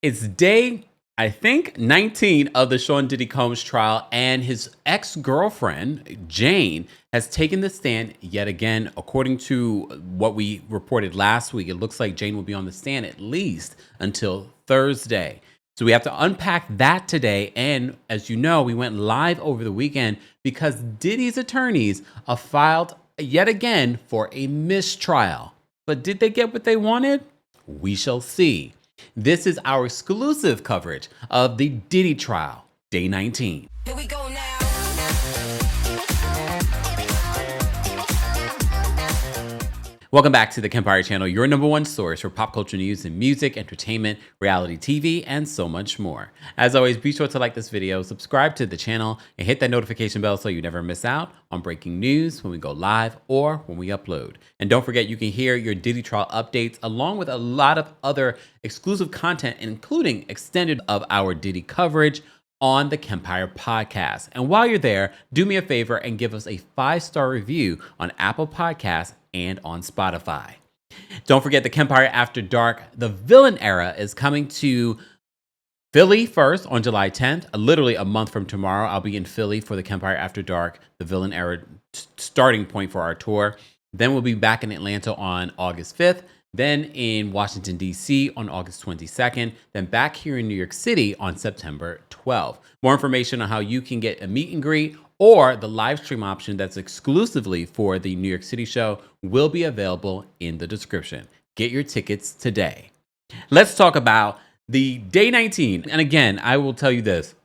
It's day, I think, 19 of the Sean Diddy Combs trial, and his ex-girlfriend, Jane, has taken the stand yet again. According to what we reported last week, it looks like Jane will be on the stand at least until Thursday. So we have to unpack that today. And as you know, we went live over the weekend because Diddy's attorneys have filed yet again for a mistrial. But did they get what they wanted? We shall see. This is our exclusive coverage of the Diddy trial, day 19. Here we go now. Welcome back to the Kempire channel, your number one source for pop culture news and music, entertainment, reality TV, and so much more. As always, be sure to like this video, subscribe to the channel, and hit that notification bell so you never miss out on breaking news when we go live or when we upload. And don't forget, you can hear your Diddy trial updates along with a lot of other exclusive content, including extended of our Diddy coverage on the Kempire podcast. And while you're there, do me a favor and give us a 5-star review on Apple Podcasts and on Spotify. Don't forget the Kempire After Dark, the villain era, is coming to Philly first on July 10th. Literally a month from tomorrow, I'll be in Philly for the Kempire After Dark, the villain era starting point for our tour. Then we'll be back in Atlanta on August 5th. Then in Washington, D.C. on August 22nd, then back here in New York City on September 12th. More information on how you can get a meet and greet or the live stream option that's exclusively for the New York City show will be available in the description. Get your tickets today. Let's talk about the day 19. And again, I will tell you this.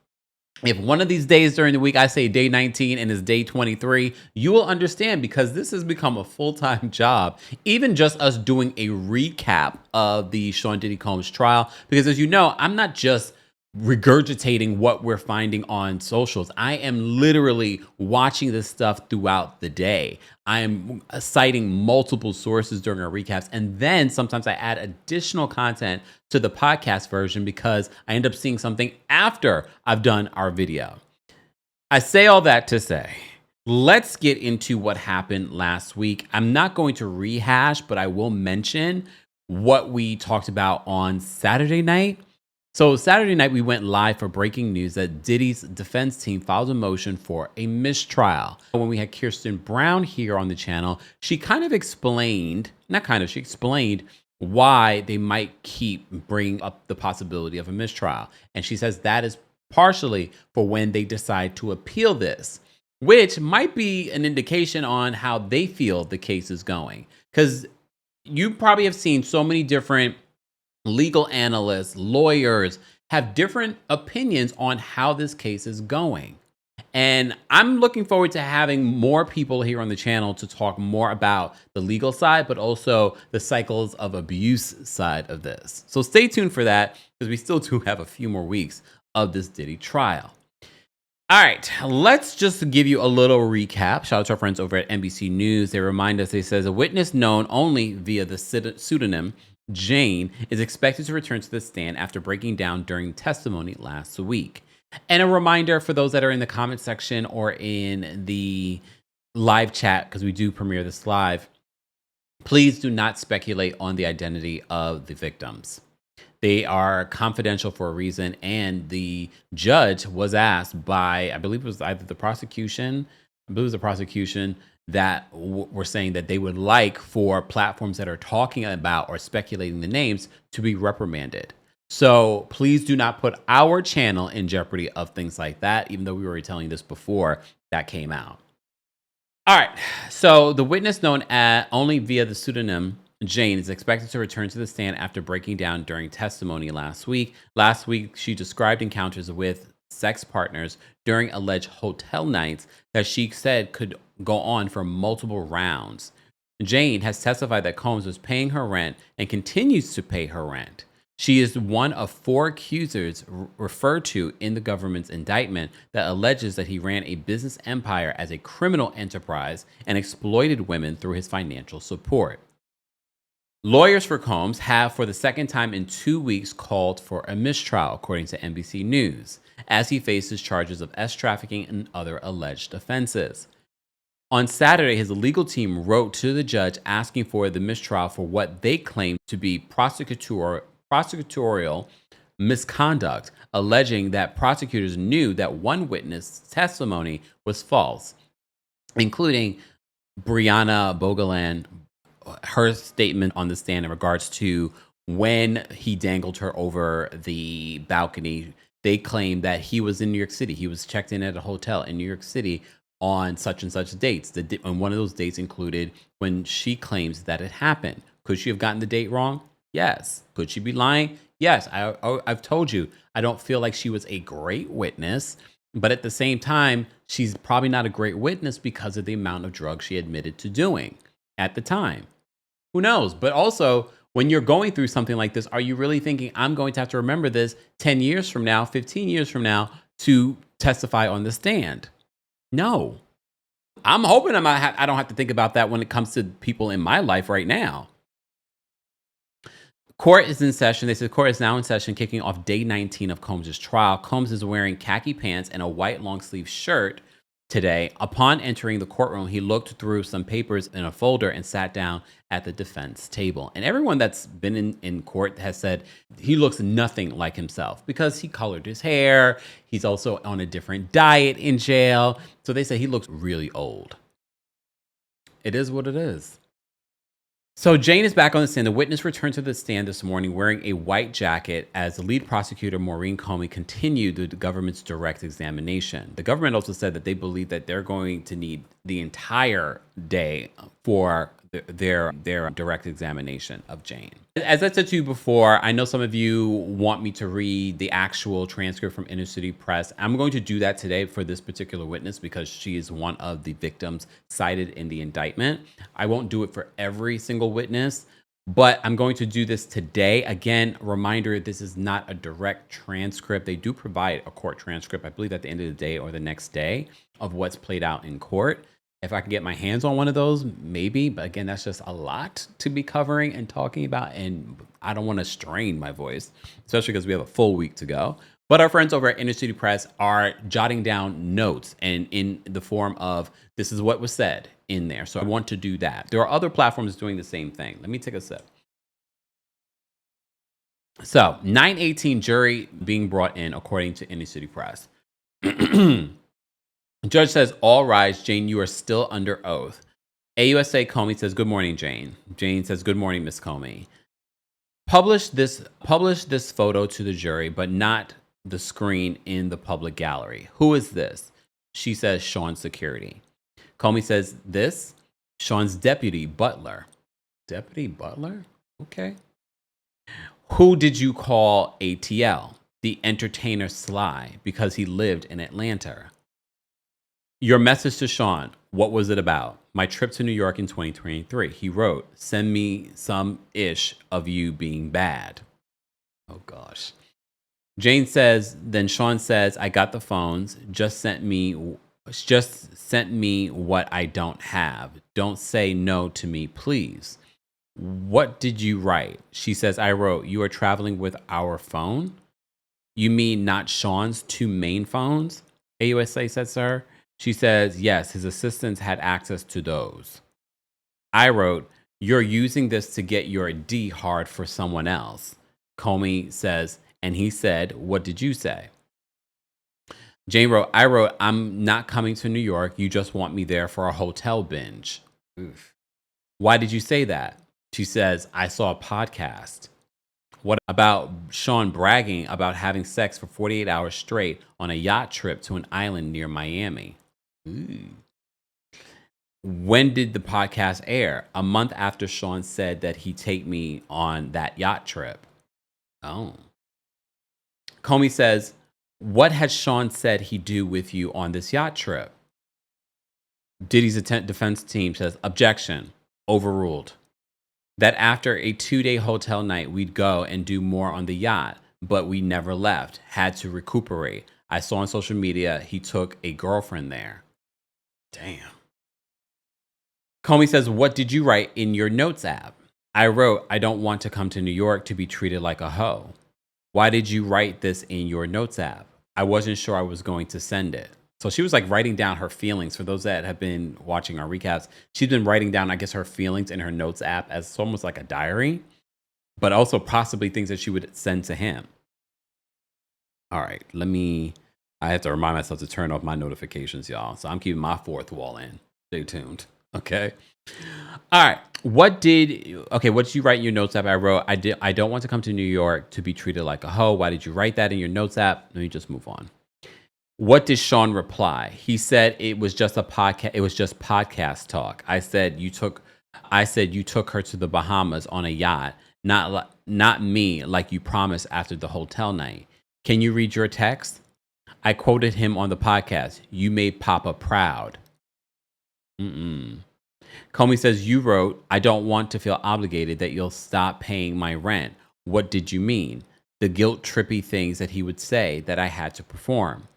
If one of these days during the week I say day 19 and it's day 23, you will understand because this has become a full-time job. Even just us doing a recap of the Sean Diddy Combs trial. Because as you know, I'm not just regurgitating what we're finding on socials. I am literally watching this stuff throughout the day. I am citing multiple sources during our recaps. And then sometimes I add additional content to the podcast version because I end up seeing something after I've done our video. I say all that to say, let's get into what happened last week. I'm not going to rehash, but I will mention what we talked about on Saturday night. So Saturday night, we went live for breaking news that Diddy's defense team filed a motion for a mistrial. When we had Kirsten Brown here on the channel, she kind of explained, she explained why they might keep bringing up the possibility of a mistrial. And she says that is partially for when they decide to appeal this, which might be an indication on how they feel the case is going. Because you probably have seen so many different legal analysts, lawyers have different opinions on how this case is going. And I'm looking forward to having more people here on the channel to talk more about the legal side, but also the cycles of abuse side of this. So stay tuned for that because we still do have a few more weeks of this Diddy trial. All right, let's just give you a little recap. Shout out to our friends over at NBC News. They remind us, they says, a witness known only via the pseudonym Jane is expected to return to the stand after breaking down during testimony last week. And a reminder for those that are in the comment section or in the live chat, because we do premiere this live, please do not speculate on the identity of the victims. They are confidential for a reason, and the judge was asked by, I believe it was either the prosecution, that were saying that they would like for platforms that are talking about or speculating the names to be reprimanded. So please do not put our channel in jeopardy of things like that, even though we were telling this before that came out. All right, so the witness known only via the pseudonym Jane is expected to return to the stand after breaking down during testimony last week. Last week, she described encounters with sex partners during alleged hotel nights that she said could go on for multiple rounds. Jane has testified that Combs was paying her rent and continues to pay her rent. She is one of 4 accusers referred to in the government's indictment that alleges that he ran a business empire as a criminal enterprise and exploited women through his financial support. Lawyers for Combs have, for the second time in 2 weeks, called for a mistrial, according to NBC News, as he faces charges of trafficking and other alleged offenses. On Saturday, his legal team wrote to the judge asking for the mistrial for what they claim to be prosecutorial misconduct, alleging that prosecutors knew that one witness' testimony was false, including Brianna Bogolan, her statement on the stand in regards to when he dangled her over the balcony. They claimed that he was in New York City. He was checked in at a hotel in New York City on such and such dates. And one of those dates included when she claims that it happened. Could she have gotten the date wrong? Yes. Could she be lying? Yes. I've told you, I don't feel like she was a great witness, but at the same time, she's probably not a great witness because of the amount of drugs she admitted to doing at the time. Who knows? But also, when you're going through something like this, are you really thinking, I'm going to have to remember this 10 years from now, 15 years from now to testify on the stand? No. I'm hoping I don't have to think about that when it comes to people in my life right now. Court is in session. They said court is now in session, kicking off day 19 of Combs' trial. Combs is wearing khaki pants and a white long sleeve shirt today. Upon entering the courtroom, he looked through some papers in a folder and sat down at the defense table. And everyone that's been in court has said he looks nothing like himself because he colored his hair. He's also on a different diet in jail. So they say he looks really old. It is what it is. So Jane is back on the stand. The witness returned to the stand this morning wearing a white jacket as the lead prosecutor, Maureen Comey, continued the government's direct examination. The government also said that they believe that they're going to need the entire day for their direct examination of Jane. As I said to you before, I know some of you want me to read the actual transcript from Inner City Press. I'm going to do that today for this particular witness because she is one of the victims cited in the indictment. I won't do it for every single witness, but I'm going to do this today. Again, reminder, this is not a direct transcript. They do provide a court transcript, I believe at the end of the day or the next day, of what's played out in court. If I can get my hands on one of those, maybe. But again, that's just a lot to be covering and talking about. And I don't want to strain my voice, especially because we have a full week to go. But our friends over at Inner City Press are jotting down notes and in the form of this is what was said in there. So I want to do that. There are other platforms doing the same thing. Let me take a sip. So 9:18 jury being brought in, according to Inner City Press. Judge says, all rise. Jane, you are still under oath. AUSA Comey says, good morning, Jane. Jane says, good morning, Miss Comey. Publish this photo to the jury, but not the screen in the public gallery. Who is this? She says, Sean's security. Comey says, this? Sean's deputy butler. Deputy butler? Okay. Who did you call ATL? The entertainer Sly, because he lived in Atlanta. Your message to Sean, what was it about? My trip to New York in 2023. He wrote, send me some ish of you being bad. Oh gosh. Jane says, then Sean says, I got the phones, just sent me what I don't have. Don't say no to me, please. What did you write? She says, I wrote, you are traveling with our phone? You mean not Sean's two main phones? AUSA said, sir. She says, yes, his assistants had access to those. I wrote, you're using this to get your D hard for someone else. Comey says, and he said, what did you say? Jane wrote, I wrote, I'm not coming to New York. You just want me there for a hotel binge. Oof. Why did you say that? She says, I saw a podcast. What about Sean bragging about having sex for 48 hours straight on a yacht trip to an island near Miami? Ooh. When did the podcast air? A month after Sean said that he'd take me on that yacht trip. Oh. Comey says, what had Sean said he'd do with you on this yacht trip? Diddy's defense team says, objection, overruled. That after a 2-day hotel night, we'd go and do more on the yacht, but we never left, had to recuperate. I saw on social media he took a girlfriend there. Damn. Comey says, what did you write in your notes app? I wrote, I don't want to come to New York to be treated like a hoe. Why did you write this in your notes app? I wasn't sure I was going to send it. So she was like writing down her feelings. For those that have been watching our recaps, she's been writing down, I guess, her feelings in her notes app as almost like a diary, but also possibly things that she would send to him. All right, I have to remind myself to turn off my notifications, y'all. So I'm keeping my fourth wall in. Stay tuned. Okay. All right. What did you write in your notes app? I don't want to come to New York to be treated like a hoe. Why did you write that in your notes app? Let me just move on. What did Sean reply? He said it was just a podcast. It was just podcast talk. I said you took her to the Bahamas on a yacht, not me, like you promised after the hotel night. Can you read your text? I quoted him on the podcast. You made Papa proud. Mm-mm. Comey says you wrote, I don't want to feel obligated that you'll stop paying my rent. What did you mean? The guilt trippy things that he would say that I had to perform.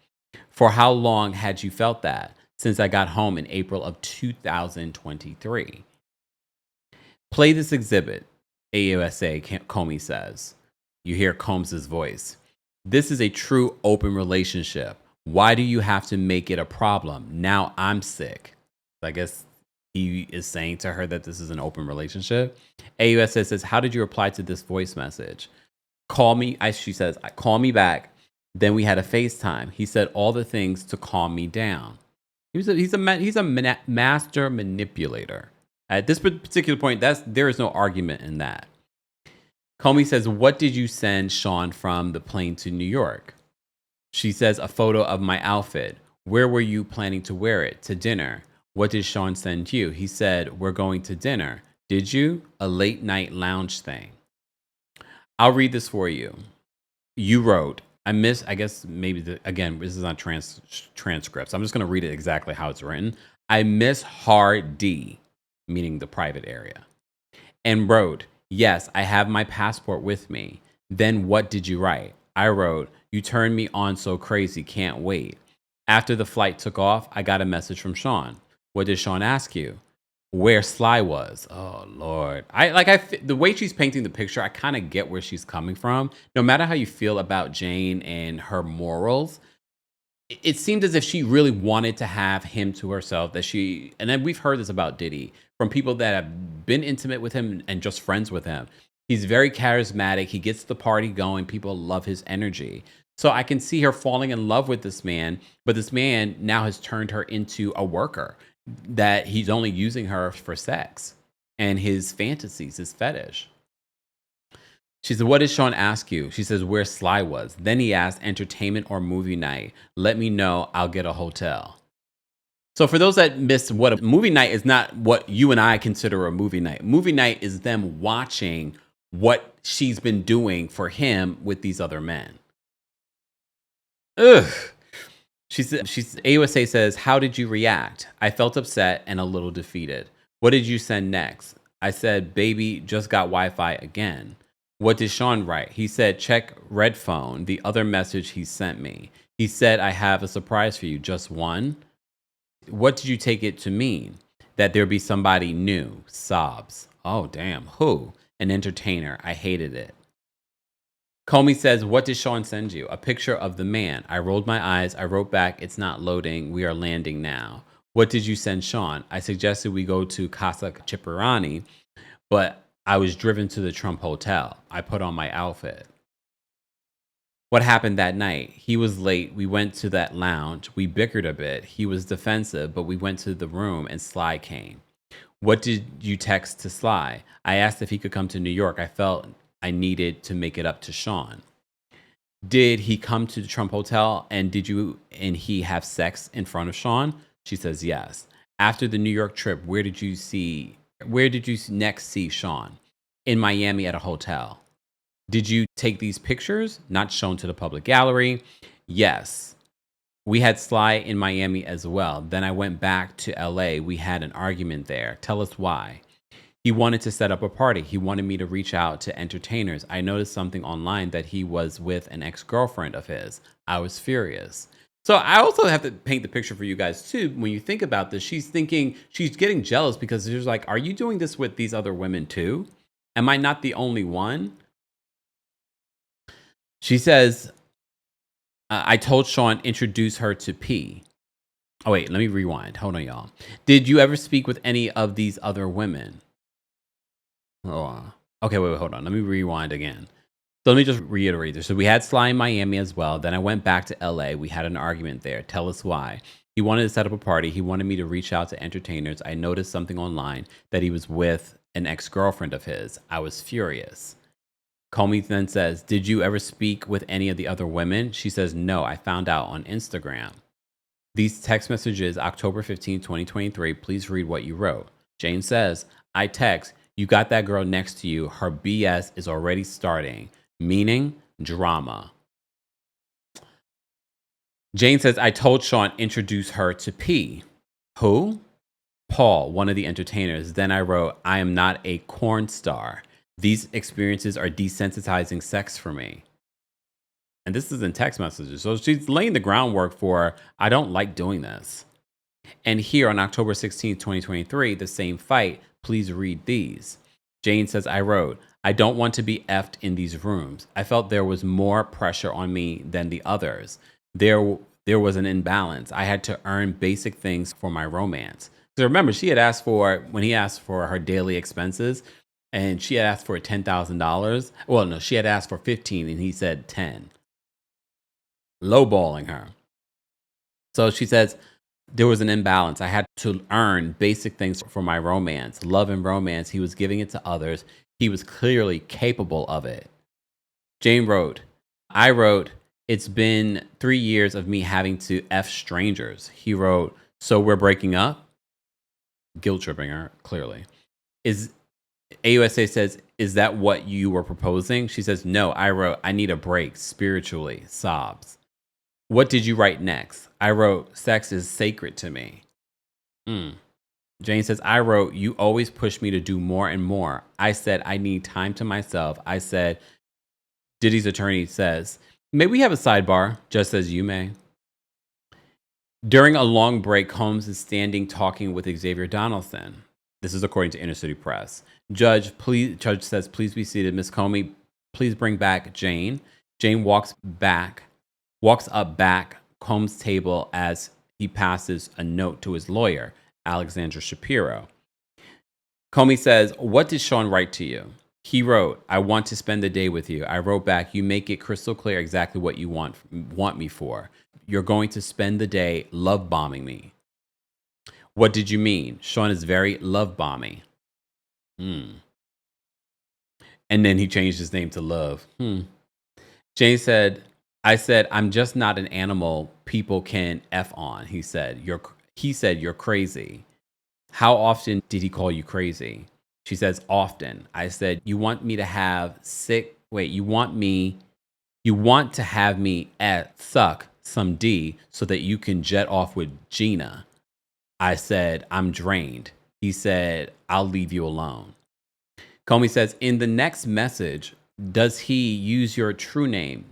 For how long had you felt that? Since I got home in April of 2023. Play this exhibit, AUSA, Comey says. You hear Combs' voice. This is a true open relationship. Why do you have to make it a problem? Now I'm sick. I guess he is saying to her that this is an open relationship. AUSA says, how did you reply to this voice message? She says, call me back. Then we had a FaceTime. He said all the things to calm me down. He's a master manipulator. At this particular point, there is no argument in that. Comey says, what did you send Sean from the plane to New York? She says, a photo of my outfit. Where were you planning to wear it? To dinner. What did Sean send you? He said, we're going to dinner. Did you? A late night lounge thing. I'll read this for you. You wrote, I guess maybe, again, this is on transcripts. I'm just going to read it exactly how it's written. I miss hard D, meaning the private area, and wrote, yes, I have my passport with me. Then what did you write? I wrote, you turned me on so crazy, can't wait. After the flight took off, I got a message from Sean. What did Sean ask you? Where Sly was. Oh, Lord. The way she's painting the picture, I kind of get where she's coming from. No matter how you feel about Jane and her morals, it seemed as if she really wanted to have him to herself. And then we've heard this about Diddy from people that have been intimate with him and just friends with him. He's very charismatic. He gets the party going. People love his energy. So I can see her falling in love with this man, but this man now has turned her into a worker, that he's only using her for sex and his fantasies, his fetish. She said, what did Sean ask you? She says, where Sly was. Then he asked, entertainment or movie night? Let me know. I'll get a hotel. So for those that missed, what a movie night is not what you and I consider a movie night. Movie night is them watching what she's been doing for him with these other men. Ugh. AUSA says, how did you react? I felt upset and a little defeated. What did you send next? I said, baby, just got Wi-Fi again. What did Sean write? He said, check red phone, the other message he sent me. He said, I have a surprise for you, just one. What did you take it to mean? That there'd be somebody new. Sobs. Oh, damn. Who? An entertainer. I hated it. Comey says, what did Sean send you? A picture of the man. I rolled my eyes. I wrote back, it's not loading. We are landing now. What did you send Sean? I suggested we go to Casa Chipirani, but I was driven to the Trump Hotel. I put on my outfit. What happened that night? He was late. We went to that lounge. We bickered a bit. He was defensive, but we went to the room and Sly came. What did you text to Sly? I asked if he could come to New York. I felt I needed to make it up to Sean. Did he come to the Trump Hotel and he have sex in front of Sean? She says yes. After the New York trip, where did you next see Sean? In Miami at a hotel. Did you take these pictures? Not shown to the public gallery. Yes. We had Sly in Miami as well. Then I went back to LA. We had an argument there. Tell us why. He wanted to set up a party. He wanted me to reach out to entertainers. I noticed something online that he was with an ex-girlfriend of his. I was furious. So I also have to paint the picture for you guys too. When you think about this, she's getting jealous because she's like, are you doing this with these other women too? Am I not the only one? She says, I told Sean, introduce her to P. Oh, wait, let me rewind. Hold on, y'all. Did you ever speak with any of these other women? Oh, okay, wait, hold on. Let me rewind again. So let me just reiterate this. So we had Sly in Miami as well. Then I went back to LA. We had an argument there. Tell us why. He wanted to set up a party. He wanted me to reach out to entertainers. I noticed something online that he was with an ex-girlfriend of his. I was furious. Comey then says, "Did you ever speak with any of the other women?" She says, "No, I found out on Instagram." These text messages, October 15, 2023. Please read what you wrote. Jane says, "I text, you got that girl next to you. Her BS is already starting, meaning drama." Jane says, "I told Sean, introduce her to P." Who? Paul, one of the entertainers. Then I wrote, "I am not a corn star. These experiences are desensitizing sex for me." And this is in text messages. So she's laying the groundwork for, I don't like doing this. And here on October 16th, 2023, the same fight, please read these. Jane says, I wrote, "I don't want to be effed in these rooms. I felt there was more pressure on me than the others. There was an imbalance. I had to earn basic things for my romance." So remember, she had asked for, when he asked for her daily expenses, and she had asked for $10,000. Well, no, she had asked for 15 and he said 10. Lowballing her. So she says, there was an imbalance. I had to earn basic things for my romance, love and romance. He was giving it to others. He was clearly capable of it. Jane wrote, I wrote, "It's been 3 years of me having to F strangers." He wrote, "So we're breaking up?" Guilt tripping her, clearly. Is AUSA says, "Is that what you were proposing?" She says, "No." I wrote, "I need a break spiritually." Sobs. What did you write next? I wrote, "Sex is sacred to me." Jane says, I wrote, "You always push me to do more and more." I said, "I need time to myself." I said, Diddy's attorney says, "May we have a sidebar?" Just as you may. During a long break, Holmes is standing talking with Xavier Donaldson. This is according to Inner City Press. Judge says, "Please be seated. Miss Comey, please bring back Jane." Jane walks up back Combs' table as he passes a note to his lawyer, Alexandra Shapiro. Comey says, "What did Sean write to you?" He wrote, "I want to spend the day with you." I wrote back, "You make it crystal clear exactly what you want me for. You're going to spend the day love bombing me." What did you mean? Sean is very love bombing. And then he changed his name to Love. Jane said, I said, "I'm just not an animal people can F on." He said, "You're crazy." How often did he call you crazy? She says, "Often." I said, "You want me to have you want to have me suck some D so that you can jet off with Gina." I said, "I'm drained." He said, "I'll leave you alone." Comey says, in the next message, does he use your true name?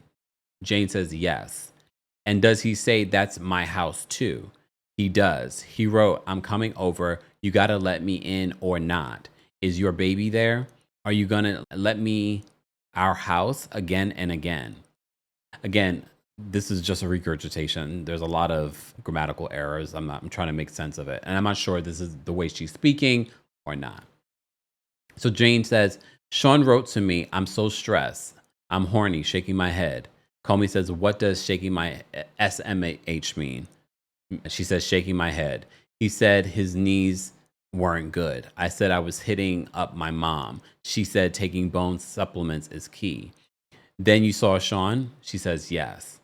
Jane says, yes. And does he say, "That's my house too"? He does. He wrote, "I'm coming over. You got to let me in or not. Is your baby there? Are you going to let me our house?" Again and again. Again, this is just a regurgitation. There's a lot of grammatical errors. I'm trying to make sense of it. And I'm not sure this is the way she's speaking or not. So Jane says, "Sean wrote to me, I'm so stressed. I'm horny," shaking my head. Comey says, "What does shaking my SMH mean?" She says, "Shaking my head." He said his knees weren't good. I said I was hitting up my mom. She said taking bone supplements is key. Then you saw Sean? She says, yes.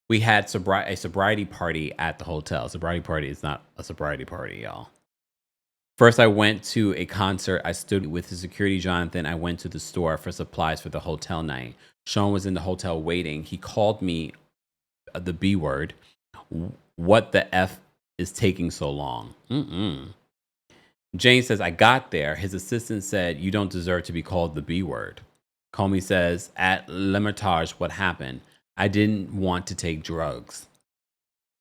We had a sobriety party at the hotel. Sobriety party is not a sobriety party, y'all. First, I went to a concert. I stood with the security, Jonathan. I went to the store for supplies for the hotel night. Sean was in the hotel waiting. He called me the B word. What the F is taking so long? Jane says, I got there. His assistant said, "You don't deserve to be called the B word." Comey says, at L'Hermitage, what happened? I didn't want to take drugs.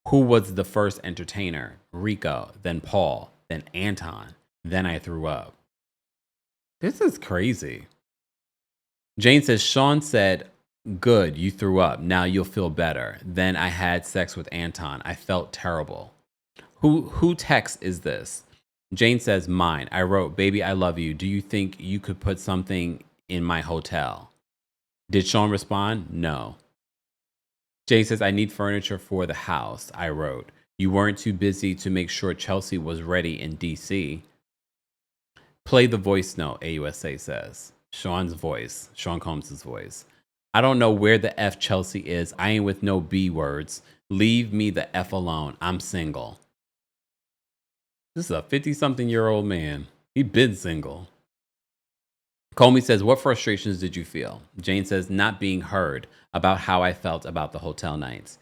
Who was the first entertainer? Rico, then Paul, then Anton. Then I threw up. This is crazy. Jane says, Sean said, "Good, you threw up. Now you'll feel better." Then I had sex with Anton. I felt terrible. Who text is this? Jane says, mine. I wrote, "Baby, I love you. Do you think you could put something in my hotel?" Did Sean respond? No. Jane says, I need furniture for the house. I wrote, you weren't too busy to make sure Chelsea was ready in DC. Play the voice note, AUSA says. Sean Combs' voice. I don't know where the F Chelsea is. I ain't with no B words. Leave me the F alone. I'm single. This is a 50-something-year-old man. He been single. Comey says, what frustrations did you feel? Jane says, not being heard about how I felt about the hotel nights.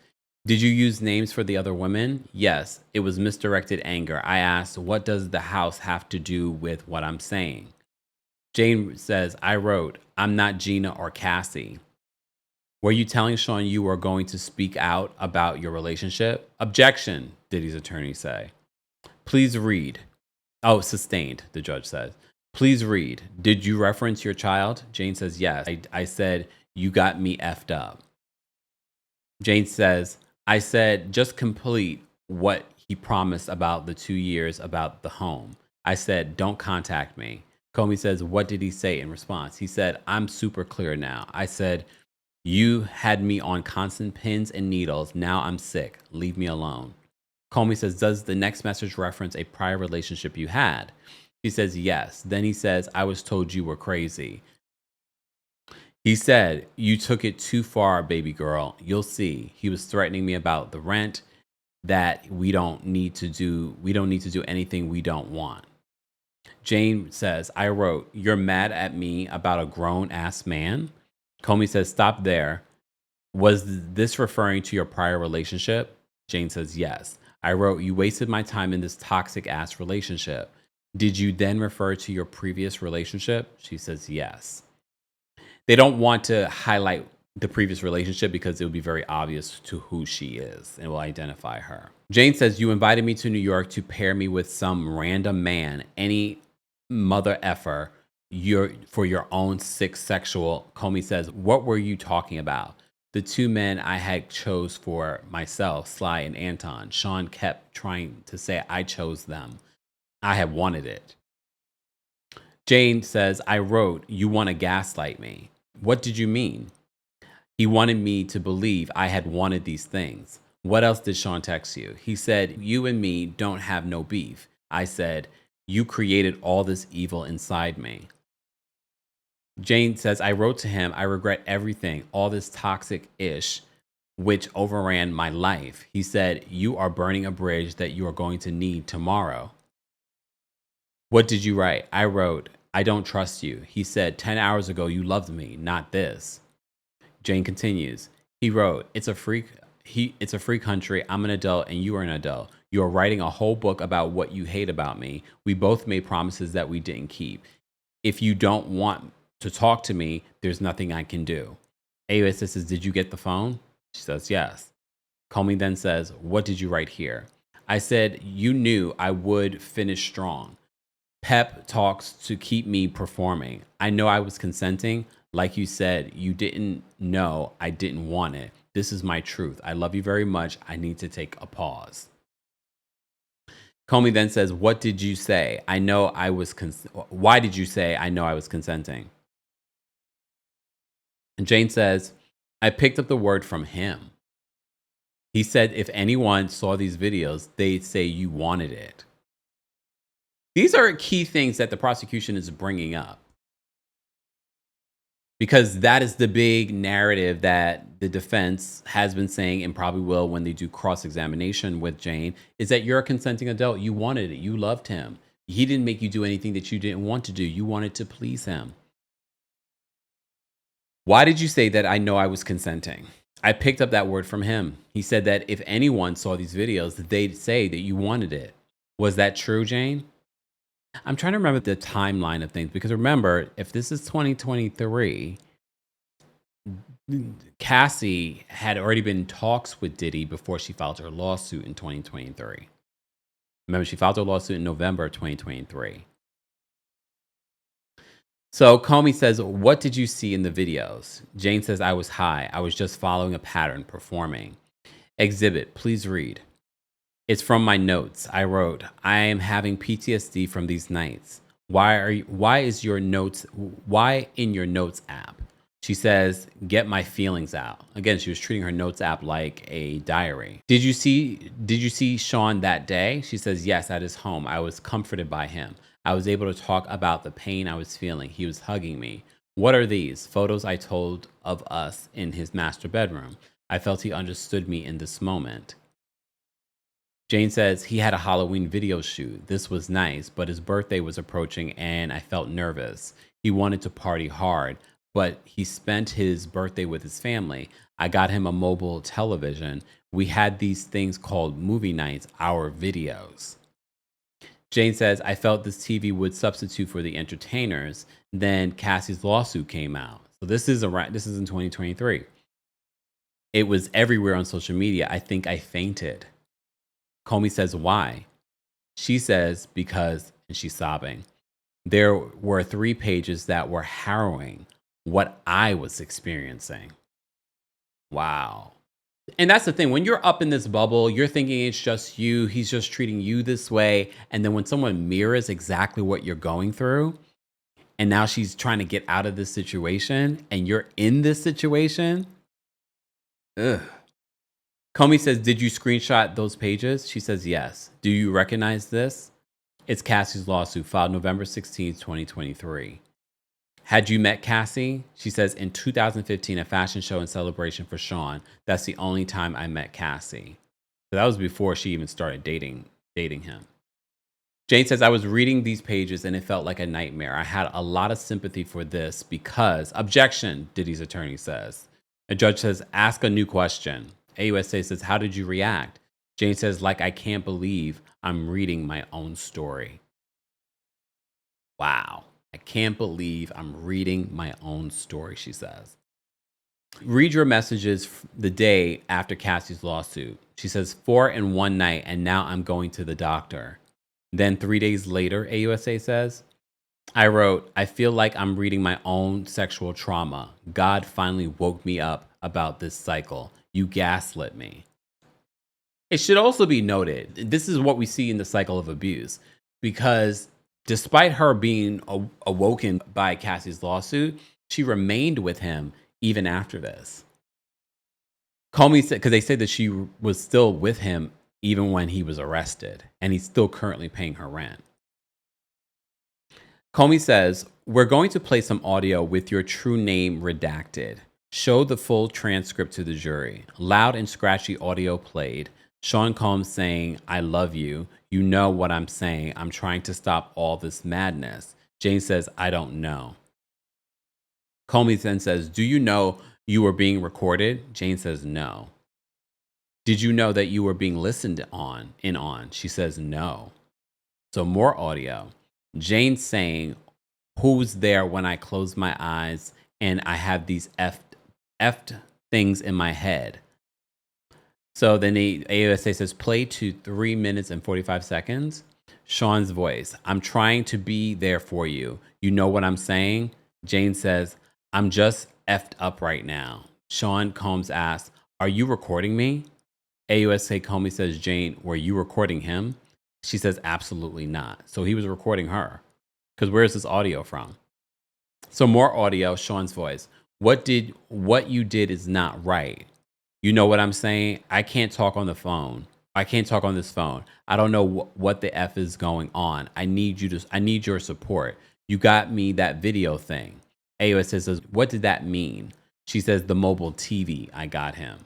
Did you use names for the other women? Yes, it was misdirected anger. I asked, what does the house have to do with what I'm saying? Jane says, I wrote, I'm not Gina or Cassie. Were you telling Sean you were going to speak out about your relationship? Objection, Diddy's attorney say. Please read. Oh, sustained, the judge says. Please read. Did you reference your child? Jane says, yes. I said, you got me effed up. Jane says, I said, just complete what he promised about the 2 years about the home. I said, don't contact me. Comey says, what did he say in response? He said, I'm super clear now. I said, you had me on constant pins and needles. Now I'm sick. Leave me alone. Comey says, does the next message reference a prior relationship you had? He says, yes. Then he says, I was told you were crazy. He said, you took it too far, baby girl. You'll see. He was threatening me about the rent, that we don't need to do anything we don't want. Jane says, I wrote, you're mad at me about a grown-ass man? Comey says, stop there. Was this referring to your prior relationship? Jane says, yes. I wrote, you wasted my time in this toxic-ass relationship. Did you then refer to your previous relationship? She says, yes. They don't want to highlight the previous relationship because it would be very obvious to who she is and will identify her. Jane says, you invited me to New York to pair me with some random man, any mother effer, for your own sick sexual. Comey says, what were you talking about? The two men I had chose for myself, Sly and Anton. Sean kept trying to say I chose them. I had wanted it. Jane says, I wrote, you want to gaslight me. What did you mean? He wanted me to believe I had wanted these things. What else did Sean text you? He said, you and me don't have no beef. I said, you created all this evil inside me. Jane says, I wrote to him, I regret everything, all this toxic ish, which overran my life. He said, you are burning a bridge that you are going to need tomorrow. What did you write? I wrote, I don't trust you. He said, 10 hours ago, you loved me, not this. Jane continues. He wrote, it's a free country. I'm an adult and you are an adult. You are writing a whole book about what you hate about me. We both made promises that we didn't keep. If you don't want to talk to me, there's nothing I can do. AUSA says, did you get the phone? She says, yes. Comey then says, what did you write here? I said, you knew I would finish strong. Pep talks to keep me performing. I know I was consenting. Like you said, you didn't know I didn't want it. This is my truth. I love you very much. I need to take a pause. Comey then says, what did you say? I know I was why did you say I know I was consenting? And Jane says, I picked up the word from him. He said if anyone saw these videos, they'd say you wanted it. These are key things that the prosecution is bringing up, because that is the big narrative that the defense has been saying and probably will when they do cross-examination with Jane, is that you're a consenting adult. You wanted it. You loved him. He didn't make you do anything that you didn't want to do. You wanted to please him. Why did you say that I know I was consenting? I picked up that word from him. He said that if anyone saw these videos, they'd say that you wanted it. Was that true, Jane? I'm trying to remember the timeline of things, because remember, if this is 2023, Cassie had already been in talks with Diddy before she filed her lawsuit in 2023. Remember, she filed her lawsuit in November 2023. So Comey says, what did you see in the videos? Jane says, I was high. I was just following a pattern, performing. Exhibit, please read. It's from my notes. I wrote, I am having PTSD from these nights. Why in your notes app? She says, get my feelings out. Again, she was treating her notes app like a diary. Did you see Sean that day? She says, yes, at his home. I was comforted by him. I was able to talk about the pain I was feeling. He was hugging me. What are these? Photos I told of us in his master bedroom. I felt he understood me in this moment. Jane says he had a Halloween video shoot. This was nice, but his birthday was approaching and I felt nervous. He wanted to party hard, but he spent his birthday with his family. I got him a mobile television. We had these things called movie nights, our videos. Jane says, I felt this TV would substitute for the entertainers. Then Cassie's lawsuit came out. So this is in 2023. It was everywhere on social media. I think I fainted. Comey says, why? She says, because, and she's sobbing. There were 3 pages that were harrowing what I was experiencing. Wow. And that's the thing. When you're up in this bubble, you're thinking it's just you. He's just treating you this way. And then when someone mirrors exactly what you're going through, and now she's trying to get out of this situation, and you're in this situation, ugh. Comey says, did you screenshot those pages? She says, yes. Do you recognize this? It's Cassie's lawsuit filed November 16th, 2023. Had you met Cassie? She says, in 2015, a fashion show and celebration for Sean. That's the only time I met Cassie. So that was before she even started dating him. Jane says, I was reading these pages and it felt like a nightmare. I had a lot of sympathy for this because, objection, Diddy's attorney says. A judge says, ask a new question. AUSA says, how did you react? Jane says, like, I can't believe I'm reading my own story. Wow. I can't believe I'm reading my own story, she says. Read your messages the day after Cassie's lawsuit. She says, 4 in one night, and now I'm going to the doctor. Then 3 days later, AUSA says, I wrote, I feel like I'm reading my own sexual trauma. God finally woke me up about this cycle. You gaslit me. It should also be noted, this is what we see in the cycle of abuse, because despite her being awoken by Cassie's lawsuit, she remained with him even after this. Comey said, because they said that she was still with him even when he was arrested, and he's still currently paying her rent. Comey says, we're going to play some audio with your true name redacted. Show the full transcript to the jury. Loud and scratchy audio played. Sean Combs saying, I love you. You know what I'm saying. I'm trying to stop all this madness. Jane says, I don't know. Comey then says, do you know you were being recorded? Jane says, no. Did you know that you were being listened on? She says, no. So more audio. Jane saying, who's there when I close my eyes and I have these effed things in my head? So then the AUSA says, play to 3 minutes and 45 seconds. Sean's voice, I'm trying to be there for you. You know what I'm saying? Jane says, I'm just effed up right now. Sean Combs asks, are you recording me? AUSA Comey says, Jane, were you recording him? She says, absolutely not. So he was recording her. Because where's this audio from? So more audio, Sean's voice. What you did is not right. You know what I'm saying? I can't talk on the phone. I can't talk on this phone. I don't know what the F is going on. I need your support. You got me that video thing. AUSA says, what did that mean? She says, the mobile TV, I got him.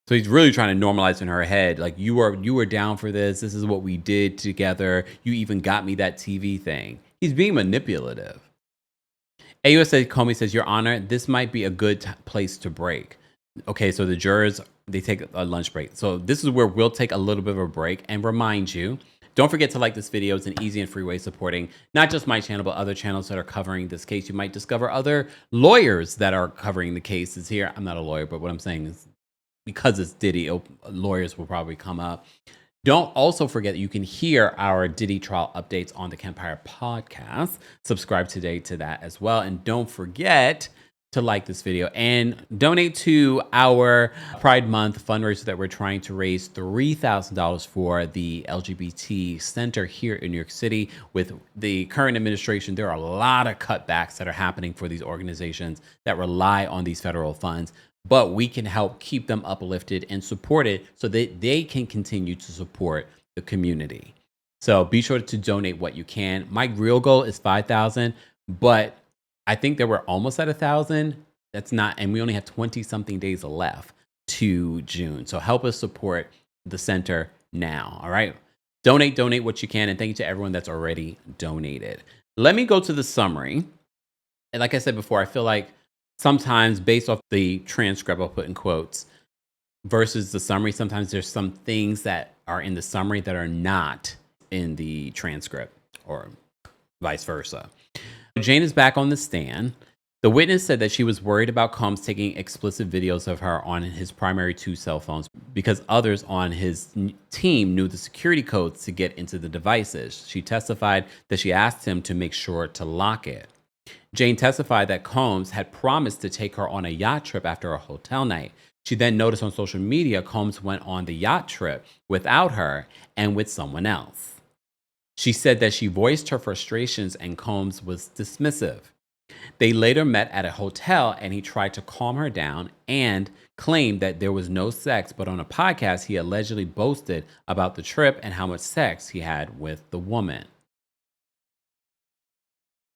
So he's really trying to normalize in her head, like, you were down for this. This is what we did together. You even got me that TV thing. He's being manipulative. AUSA Comey says, Your Honor, this might be a good place to break. Okay, so the jurors, they take a lunch break. So this is where we'll take a little bit of a break and remind you, don't forget to like this video. It's an easy and free way of supporting not just my channel, but other channels that are covering this case. You might discover other lawyers that are covering the cases here. I'm not a lawyer, but what I'm saying is, because it's Diddy, lawyers will probably come up. Don't also forget that you can hear our Diddy trial updates on the Kempire podcast. Subscribe today to that as well. And don't forget to like this video and donate to our Pride Month fundraiser that we're trying to raise $3,000 for the LGBT Center here in New York City. With the current administration, there are a lot of cutbacks that are happening for these organizations that rely on these federal funds, but we can help keep them uplifted and supported so that they can continue to support the community. So be sure to donate what you can. My real goal is 5,000, but I think that we're almost at 1,000. That's not, and we only have 20 something days left to June. So help us support the center now. All right. Donate what you can. And thank you to everyone that's already donated. Let me go to the summary. And like I said before, I feel like sometimes based off the transcript, I'll put in quotes, versus the summary, sometimes there's some things that are in the summary that are not in the transcript or vice versa. Jane is back on the stand. The witness said that she was worried about Combs taking explicit videos of her on his primary 2 cell phones because others on his team knew the security codes to get into the devices. She testified that she asked him to make sure to lock it. Jane testified that Combs had promised to take her on a yacht trip after a hotel night. She then noticed on social media Combs went on the yacht trip without her and with someone else. She said that she voiced her frustrations and Combs was dismissive. They later met at a hotel and he tried to calm her down and claimed that there was no sex, but on a podcast, he allegedly boasted about the trip and how much sex he had with the woman.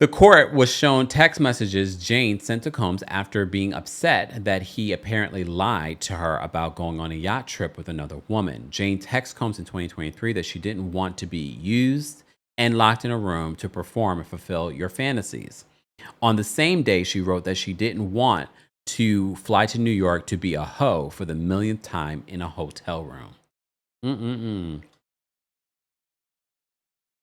The court was shown text messages Jane sent to Combs after being upset that he apparently lied to her about going on a yacht trip with another woman. Jane texted Combs in 2023 that she didn't want to be used and locked in a room to perform and fulfill your fantasies. On the same day, she wrote that she didn't want to fly to New York to be a hoe for the millionth time in a hotel room.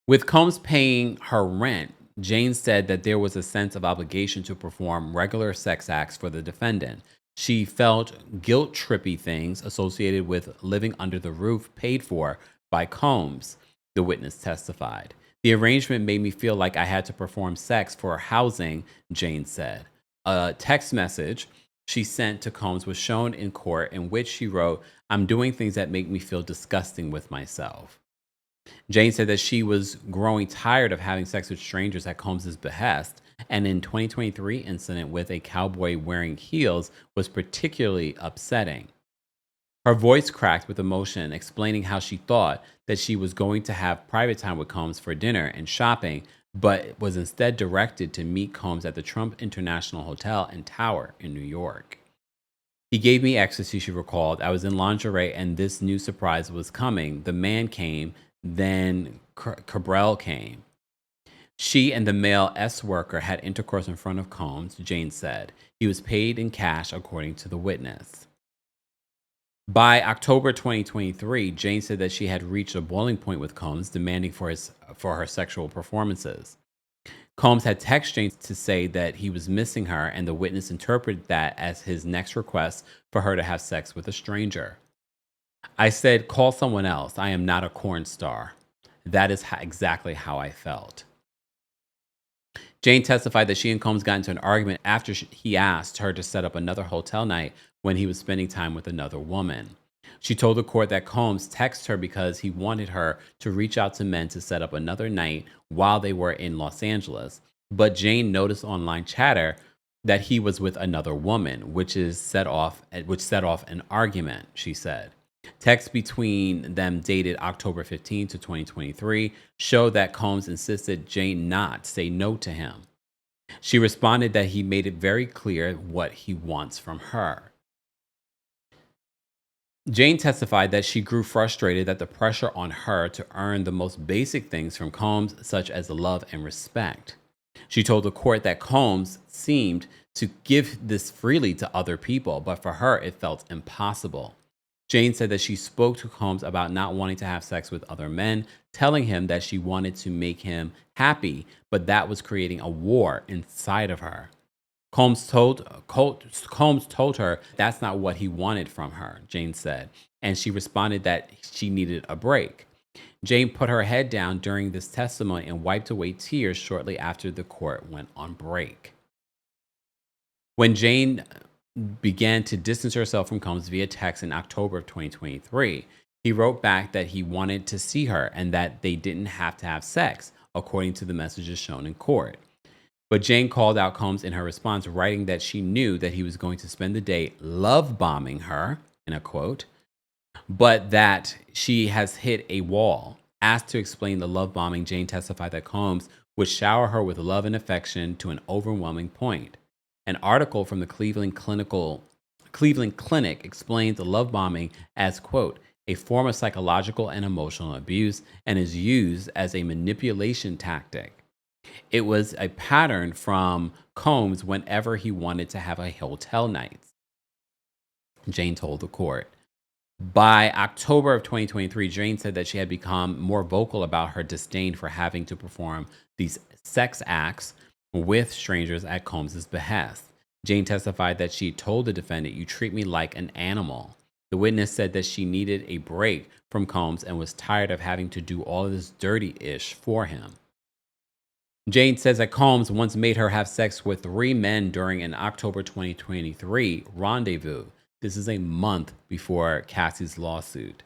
With Combs paying her rent, Jane said that there was a sense of obligation to perform regular sex acts for the defendant. She felt guilt-trippy things associated with living under the roof paid for by Combs, the witness testified. The arrangement made me feel like I had to perform sex for housing, Jane said. A text message she sent to Combs was shown in court in which she wrote, "I'm doing things that make me feel disgusting with myself." Jane said that she was growing tired of having sex with strangers at Combs' behest, and in 2023 incident with a cowboy wearing heels was particularly upsetting. Her voice cracked with emotion, explaining how she thought that she was going to have private time with Combs for dinner and shopping, but was instead directed to meet Combs at the Trump International Hotel and Tower in New York. "He gave me ecstasy," she recalled. "I was in lingerie and this new surprise was coming. The man came. Then Cabral came. She and the male S-worker had intercourse in front of Combs," Jane said. "He was paid in cash, according to the witness." By October 2023, Jane said that she had reached a boiling point with Combs, demanding for her sexual performances. Combs had texted Jane to say that he was missing her, and the witness interpreted that as his next request for her to have sex with a stranger. "I said, call someone else. I am not a corn star. That is exactly how I felt." Jane testified that she and Combs got into an argument after he asked her to set up another hotel night when he was spending time with another woman. She told the court that Combs texted her because he wanted her to reach out to men to set up another night while they were in Los Angeles. But Jane noticed online chatter that he was with another woman, which set off an argument, she said. Texts between them dated October 15 to 2023 showed that Combs insisted Jane not say no to him. She responded that he made it very clear what he wants from her. Jane testified that she grew frustrated at the pressure on her to earn the most basic things from Combs, such as love and respect. She told the court that Combs seemed to give this freely to other people, but for her, it felt impossible. Jane said that she spoke to Combs about not wanting to have sex with other men, telling him that she wanted to make him happy, but that was creating a war inside of her. Combs told her that's not what he wanted from her, Jane said, and she responded that she needed a break. Jane put her head down during this testimony and wiped away tears shortly after the court went on break. When Jane began to distance herself from Combs via text in October of 2023, he wrote back that he wanted to see her and that they didn't have to have sex, according to the messages shown in court. But Jane called out Combs in her response, writing that she knew that he was going to spend the day love bombing her, in a quote, but that she has hit a wall. Asked to explain the love bombing, Jane testified that Combs would shower her with love and affection to an overwhelming point. An article from the Cleveland Clinic explains the love bombing as, quote, a form of psychological and emotional abuse and is used as a manipulation tactic. It was a pattern from Combs whenever he wanted to have a hotel night, Jane told the court. By October of 2023, Jane said that she had become more vocal about her disdain for having to perform these sex acts with strangers at Combs' behest. Jane testified that she told the defendant, "You treat me like an animal." The witness said that she needed a break from Combs and was tired of having to do all this dirty-ish for him. Jane says that Combs once made her have sex with 3 men during an October 2023 rendezvous. This is a month before Cassie's lawsuit.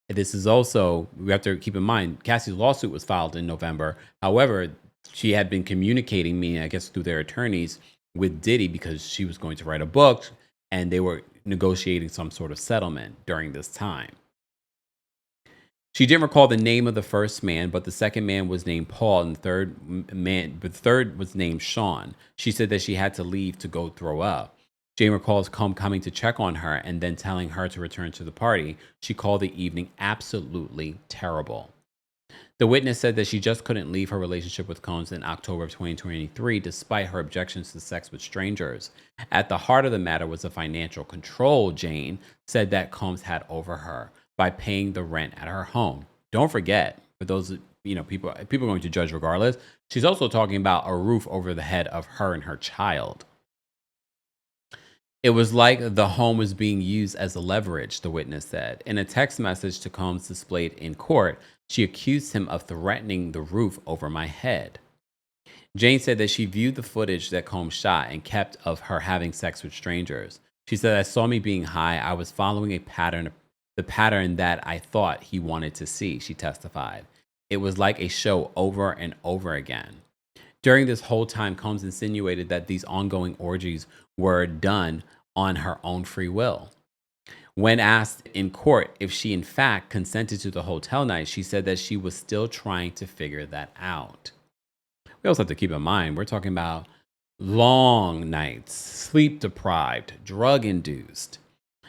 This is also, we have to keep in mind, Cassie's lawsuit was filed in November. However, she had been communicating, meaning I guess through their attorneys, with Diddy because she was going to write a book and they were negotiating some sort of settlement during this time. She didn't recall the name of the first man, but the second man was named Paul and the third was named Sean. She said that she had to leave to go throw up. Jane recalls Combs coming to check on her and then telling her to return to the party. She called the evening absolutely terrible. The witness said that she just couldn't leave her relationship with Combs in October of 2023, despite her objections to sex with strangers. At the heart of the matter was the financial control Jane said that Combs had over her by paying the rent at her home. Don't forget, for those people are going to judge regardless, she's also talking about a roof over the head of her and her child. It was like the home was being used as a leverage, the witness said. In a text message to Combs displayed in court, she accused him of threatening the roof over my head. Jane said that she viewed the footage that Combs shot and kept of her having sex with strangers. She said, "I saw me being high. I was following the pattern that I thought he wanted to see," she testified. It was like a show over and over again. During this whole time, Combs insinuated that these ongoing orgies were done on her own free will. When asked in court if she in fact consented to the hotel night, she said that she was still trying to figure that out. We also have to keep in mind, we're talking about long nights, sleep deprived, drug induced.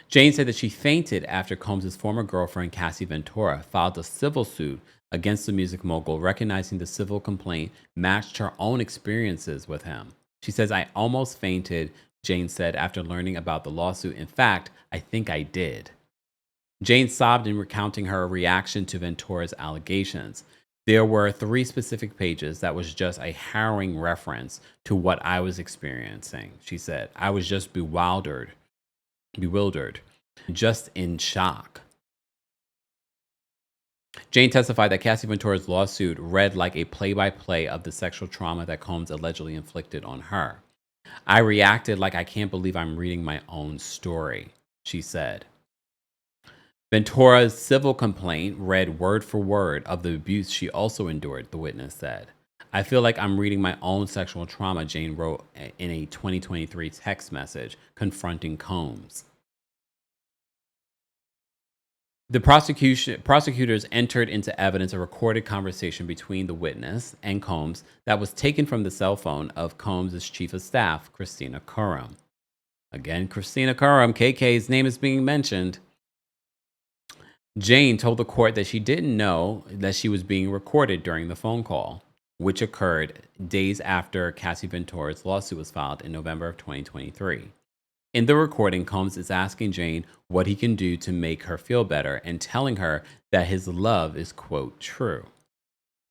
Jane said that she fainted after Combs' former girlfriend, Cassie Ventura, filed a civil suit against the music mogul, recognizing the civil complaint matched her own experiences with him. She says, "I almost fainted," Jane said after learning about the lawsuit. "In fact, I think I did." Jane sobbed in recounting her reaction to Ventura's allegations. "There were 3 specific pages that was just a harrowing reference to what I was experiencing," she said. "I was just bewildered, just in shock." Jane testified that Cassie Ventura's lawsuit read like a play-by-play of the sexual trauma that Combs allegedly inflicted on her. "I reacted like I can't believe I'm reading my own story," she said. Ventura's civil complaint read word for word of the abuse she also endured, the witness said. "I feel like I'm reading my own sexual trauma," Jane wrote in a 2023 text message confronting Combs. The prosecutors entered into evidence a recorded conversation between the witness and Combs that was taken from the cell phone of Combs' chief of staff, Christina Curran. Again, Christina Curran, KK's name is being mentioned. Jane told the court that she didn't know that she was being recorded during the phone call, which occurred days after Cassie Ventura's lawsuit was filed in November of 2023. In the recording, Combs is asking Jane what he can do to make her feel better and telling her that his love is, quote, true.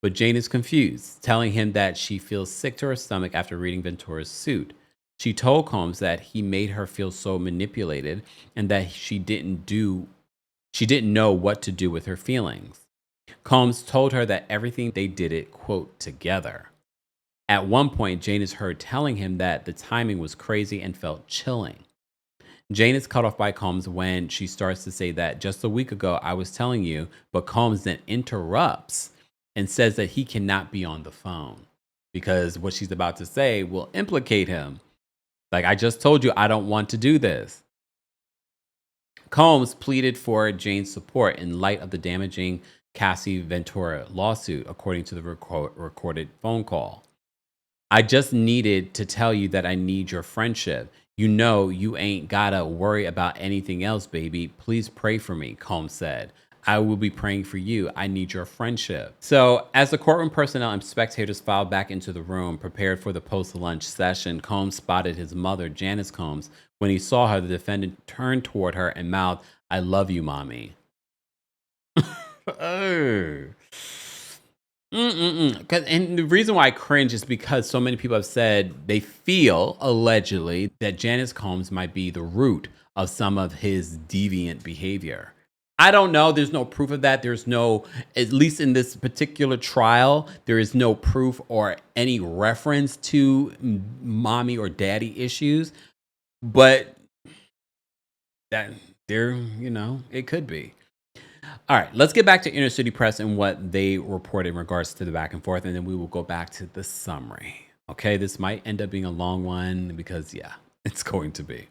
But Jane is confused, telling him that she feels sick to her stomach after reading Ventura's suit. She told Combs that he made her feel so manipulated and that she didn't know what to do with her feelings. Combs told her that everything they did it, quote, together. At one point, Jane is heard telling him that the timing was crazy and felt chilling. Jane is cut off by Combs when she starts to say that just a week ago I was telling you, but Combs then interrupts and says that he cannot be on the phone because what she's about to say will implicate him. Like, I just told you I don't want to do this. Combs pleaded for Jane's support in light of the damaging Cassie Ventura lawsuit, according to the recorded phone call. I just needed to tell you that I need your friendship. You know, you ain't gotta worry about anything else, baby. Please pray for me, Combs said. I will be praying for you. I need your friendship. So, as the courtroom personnel and spectators filed back into the room, prepared for the post-lunch session, Combs spotted his mother, Janice Combs. When he saw her, the defendant turned toward her and mouthed, "I love you, mommy." Oh. And the reason why I cringe is because so many people have said they feel, allegedly, that Janice Combs might be the root of some of his deviant behavior. I don't know. There's no proof of that. There's no, at least in this particular trial, there is no proof or any reference to mommy or daddy issues. But that there, it could be. All right, let's get back to Inner City Press and what they reported in regards to the back and forth, and then we will go back to the summary. Okay, this might end up being a long one because, yeah, it's going to be.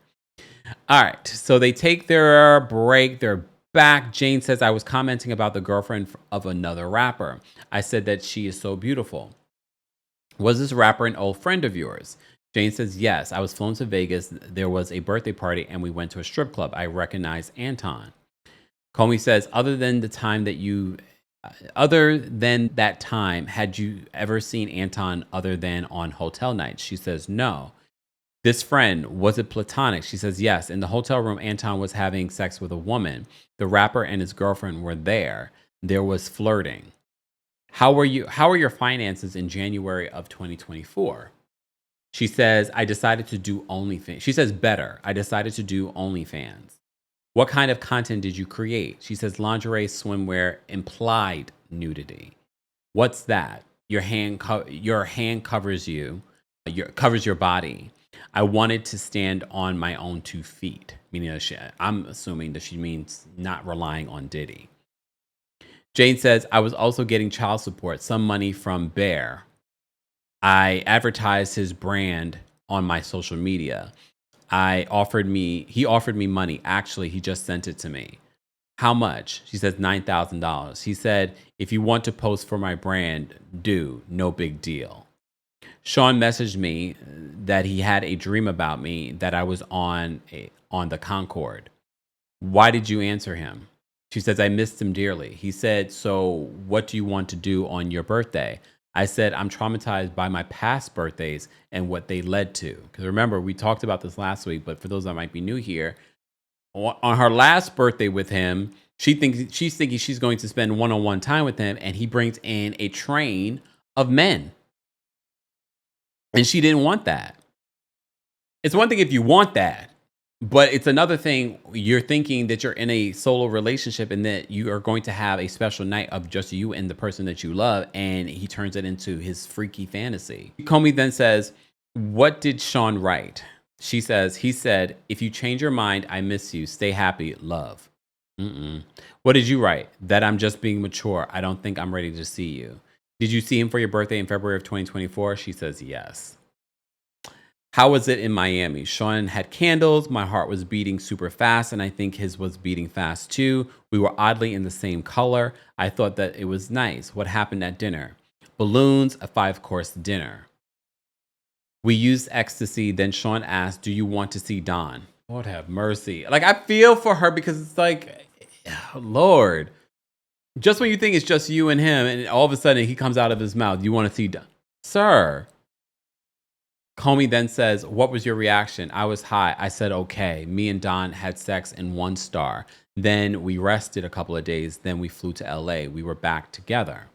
All right, so they take their break. They're back. Jane says, I was commenting about the girlfriend of another rapper. I said that she is so beautiful. Was this rapper an old friend of yours? Jane says, yes. I was flown to Vegas. There was a birthday party, and we went to a strip club. I recognized Anton. Comey says, other than that time, had you ever seen Anton other than on hotel nights? She says, no. This friend, was it platonic? She says, yes. In the hotel room, Anton was having sex with a woman. The rapper and his girlfriend were there. There was flirting. How were your finances in January of 2024? She says, I decided to do OnlyFans. She says, better. I decided to do OnlyFans. What kind of content did you create? She says, lingerie, swimwear, implied nudity. What's that? Your hand covers you, covers your body. I wanted to stand on my own 2 feet. Meaning, I'm assuming that she means not relying on Diddy. Jane says, I was also getting child support, some money from Bear. I advertised his brand on my social media. He offered me money. Actually, he just sent it to me. How much? She says $9,000. He said, if you want to post for my brand, do. No big deal. Sean messaged me that he had a dream about me, that I was on the Concorde. Why did you answer him? She says, I missed him dearly. He said, so what do you want to do on your birthday? I said, I'm traumatized by my past birthdays and what they led to. Because remember, we talked about this last week, but for those that might be new here, on her last birthday with him, she's thinking she's going to spend one-on-one time with him, and he brings in a train of men. And she didn't want that. It's one thing if you want that, but it's another thing, you're thinking that you're in a solo relationship and that you are going to have a special night of just you and the person that you love, and he turns it into his freaky fantasy. Comey then says, what did Sean write? She says, he said, if you change your mind, I miss you. Stay happy, love. What did you write? That I'm just being mature. I don't think I'm ready to see you. Did you see him for your birthday in February of 2024? She says, yes. How was it in Miami? Sean had candles. My heart was beating super fast, and I think his was beating fast too. We were oddly in the same color. I thought that it was nice. What happened at dinner? Balloons, a 5-course dinner. We used ecstasy. Then Sean asked, do you want to see Don? Lord have mercy. Like, I feel for her because it's like, Lord, just when you think it's just you and him, and all of a sudden he comes out of his mouth, you want to see Don. Sir. Comey then says, what was your reaction? I was high. I said, okay. Me and Don had sex in 1 star. Then we rested a couple of days. Then we flew to LA. We were back together.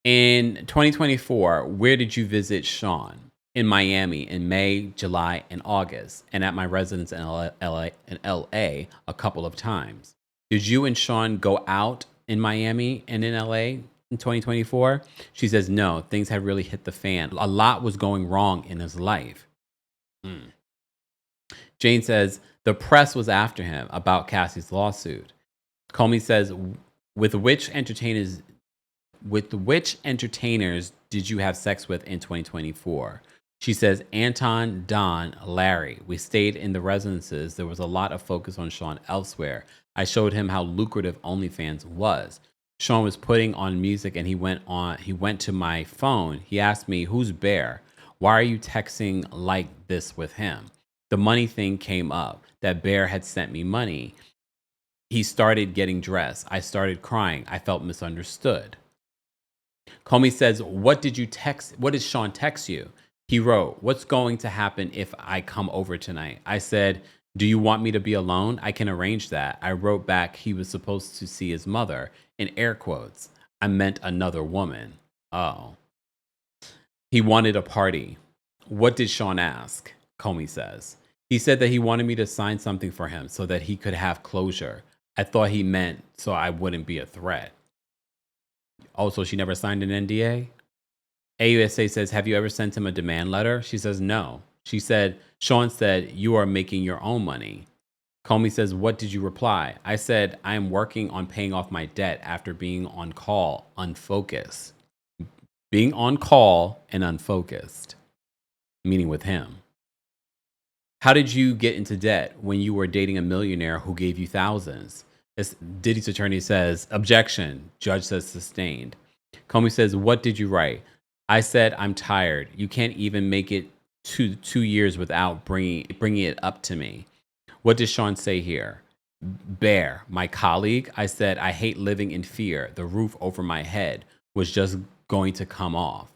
In 2024, where did you visit Sean? In Miami in May, July, and August, and at my residence in LA a couple of times. Did you and Sean go out in Miami and in LA? in 2024? She says, no, things had really hit the fan. A lot was going wrong in his life. Mm. Jane says, the press was after him about Cassie's lawsuit. Comey says, with which entertainers did you have sex with in 2024? She says, Anton, Don, Larry. We stayed in the residences. There was a lot of focus on Sean elsewhere. I showed him how lucrative OnlyFans was. Sean was putting on music and he went to my phone. He asked me, who's Bear? Why are you texting like this with him? The money thing came up, that Bear had sent me money. He started getting dressed. I started crying. I felt misunderstood. Comey says, what did Sean text you? He wrote, what's going to happen if I come over tonight? I said, do you want me to be alone? I can arrange that. I wrote back he was supposed to see his mother, in air quotes. I meant another woman. Oh. He wanted a party. What did Sean ask? Comey says. He said that he wanted me to sign something for him so that he could have closure. I thought he meant so I wouldn't be a threat. Also, she never signed an NDA? AUSA says, have you ever sent him a demand letter? She says, no. She said, Sean said, you are making your own money. Comey says, what did you reply? I said, I am working on paying off my debt after being on call, unfocused. Being on call and unfocused, meaning with him. How did you get into debt when you were dating a millionaire who gave you thousands? Diddy's attorney says, objection. Judge says sustained. Comey says, what did you write? I said, I'm tired. You can't even make it 2 years without bringing it up to me. What does Sean say here? Bear, my colleague. I said, I hate living in fear. The roof over my head was just going to come off.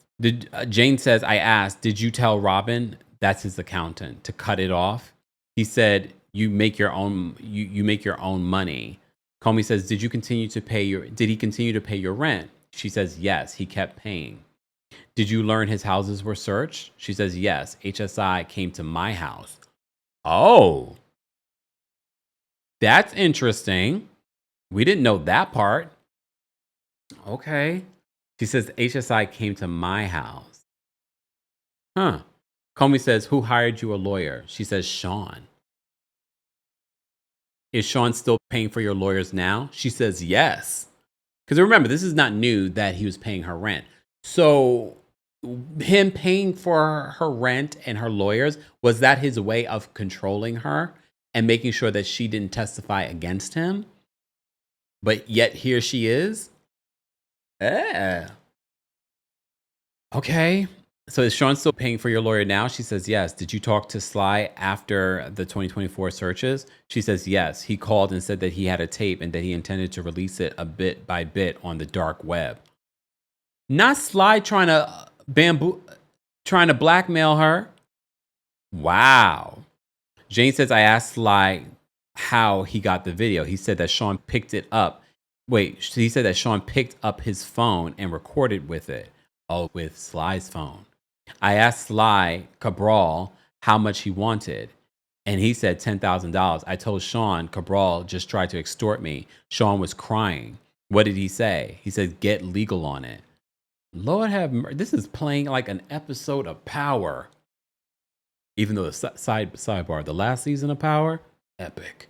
Jane says, I asked, did you tell Robin, that's his accountant, to cut it off? He said, you make your own money. Comey says, did he continue to pay your rent? She says, yes, he kept paying. Did you learn his houses were searched? She says, yes, HSI came to my house. Oh, that's interesting. We didn't know that part. Okay. She says, HSI came to my house. Huh. Comey says, who hired you a lawyer? She says, Sean. Is Sean still paying for your lawyers now? She says, yes. Because remember, this is not new that he was paying her rent. So him paying for her rent and her lawyers, was that his way of controlling her and making sure that she didn't testify against him? But yet here she is? Okay. So is Sean still paying for your lawyer now? She says, yes. Did you talk to Sly after the 2024 searches? She says, yes. He called and said that he had a tape and that he intended to release it a bit by bit on the dark web. Not Sly trying to blackmail her. Wow. Jane says, I asked Sly how he got the video. He said that Sean picked it up. He said that Sean picked up his phone and recorded with it. Oh, with Sly's phone. I asked Sly Cabral how much he wanted, and he said $10,000. I told Sean Cabral just tried to extort me. Sean was crying. What did he say? He said, get legal on it. Lord have mercy. This is playing like an episode of Power. Even though the sidebar, the last season of Power, epic.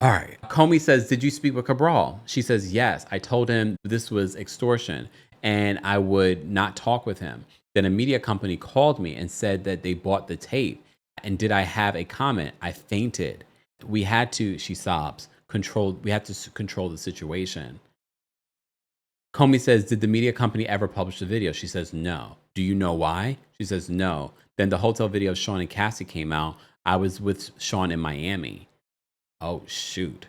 All right. Comey says, did you speak with Cabral? She says, yes. I told him this was extortion and I would not talk with him. Then a media company called me and said that they bought the tape. And did I have a comment? I fainted. We had to, she sobs, control the situation. Comey says, did the media company ever publish the video? She says, no. Do you know why? She says, no. Then the hotel video of Sean and Cassie came out. I was with Sean in Miami. Oh, shoot.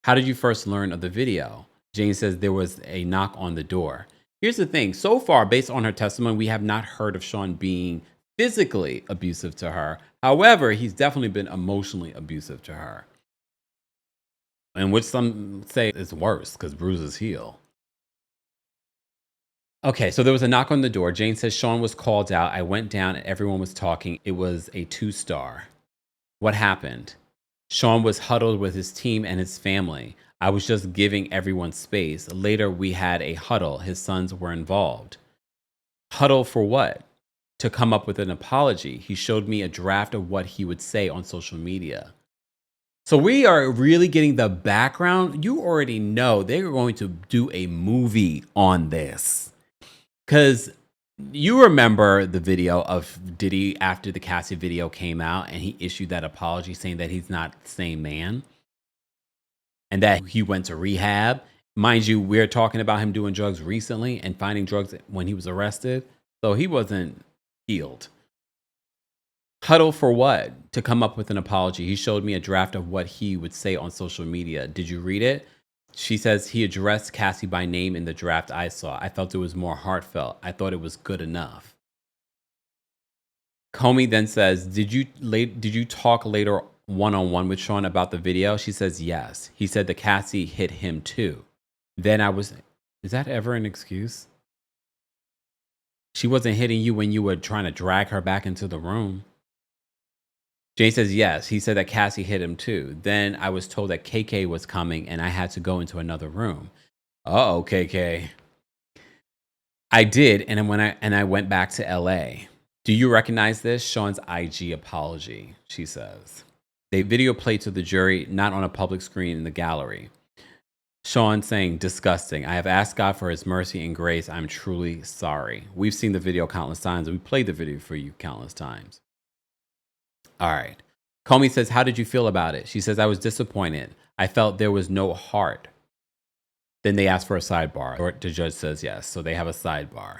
How did you first learn of the video? Jane says there was a knock on the door. Here's the thing. So far, based on her testimony, we have not heard of Sean being physically abusive to her. However, he's definitely been emotionally abusive to her. And which some say is worse because bruises heal. Okay, so there was a knock on the door. Jane says Sean was called out. I went down and everyone was talking. It was a 2-star. What happened? Sean was huddled with his team and his family. I was just giving everyone space. Later, we had a huddle. His sons were involved. Huddle for what? To come up with an apology. He showed me a draft of what he would say on social media. So we are really getting the background. You already know they're going to do a movie on this. Because you remember the video of Diddy after the Cassie video came out and he issued that apology saying that he's not the same man and that he went to rehab. Mind you, we're talking about him doing drugs recently and finding drugs when he was arrested. So he wasn't healed. Huddle for what? To come up with an apology. He showed me a draft of what he would say on social media. Did you read it? She says he addressed Cassie by name in the draft I saw. I felt it was more heartfelt. I thought it was good enough. Comey then says, did you talk later one-on-one with Sean about the video? She says, yes. He said that Cassie hit him too. Then is that ever an excuse? She wasn't hitting you when you were trying to drag her back into the room. Jane says, yes. He said that Cassie hit him too. Then I was told that KK was coming and I had to go into another room. Uh-oh, KK. I did, and then I went back to LA. Do you recognize this? Sean's IG apology, she says. They video played to the jury, not on a public screen in the gallery. Sean saying, disgusting. I have asked God for his mercy and grace. I'm truly sorry. We've seen the video countless times. We played the video for you countless times. All right. Comey says, how did you feel about it? She says, I was disappointed. I felt there was no heart. Then they asked for a sidebar. Or the judge says yes. So they have a sidebar.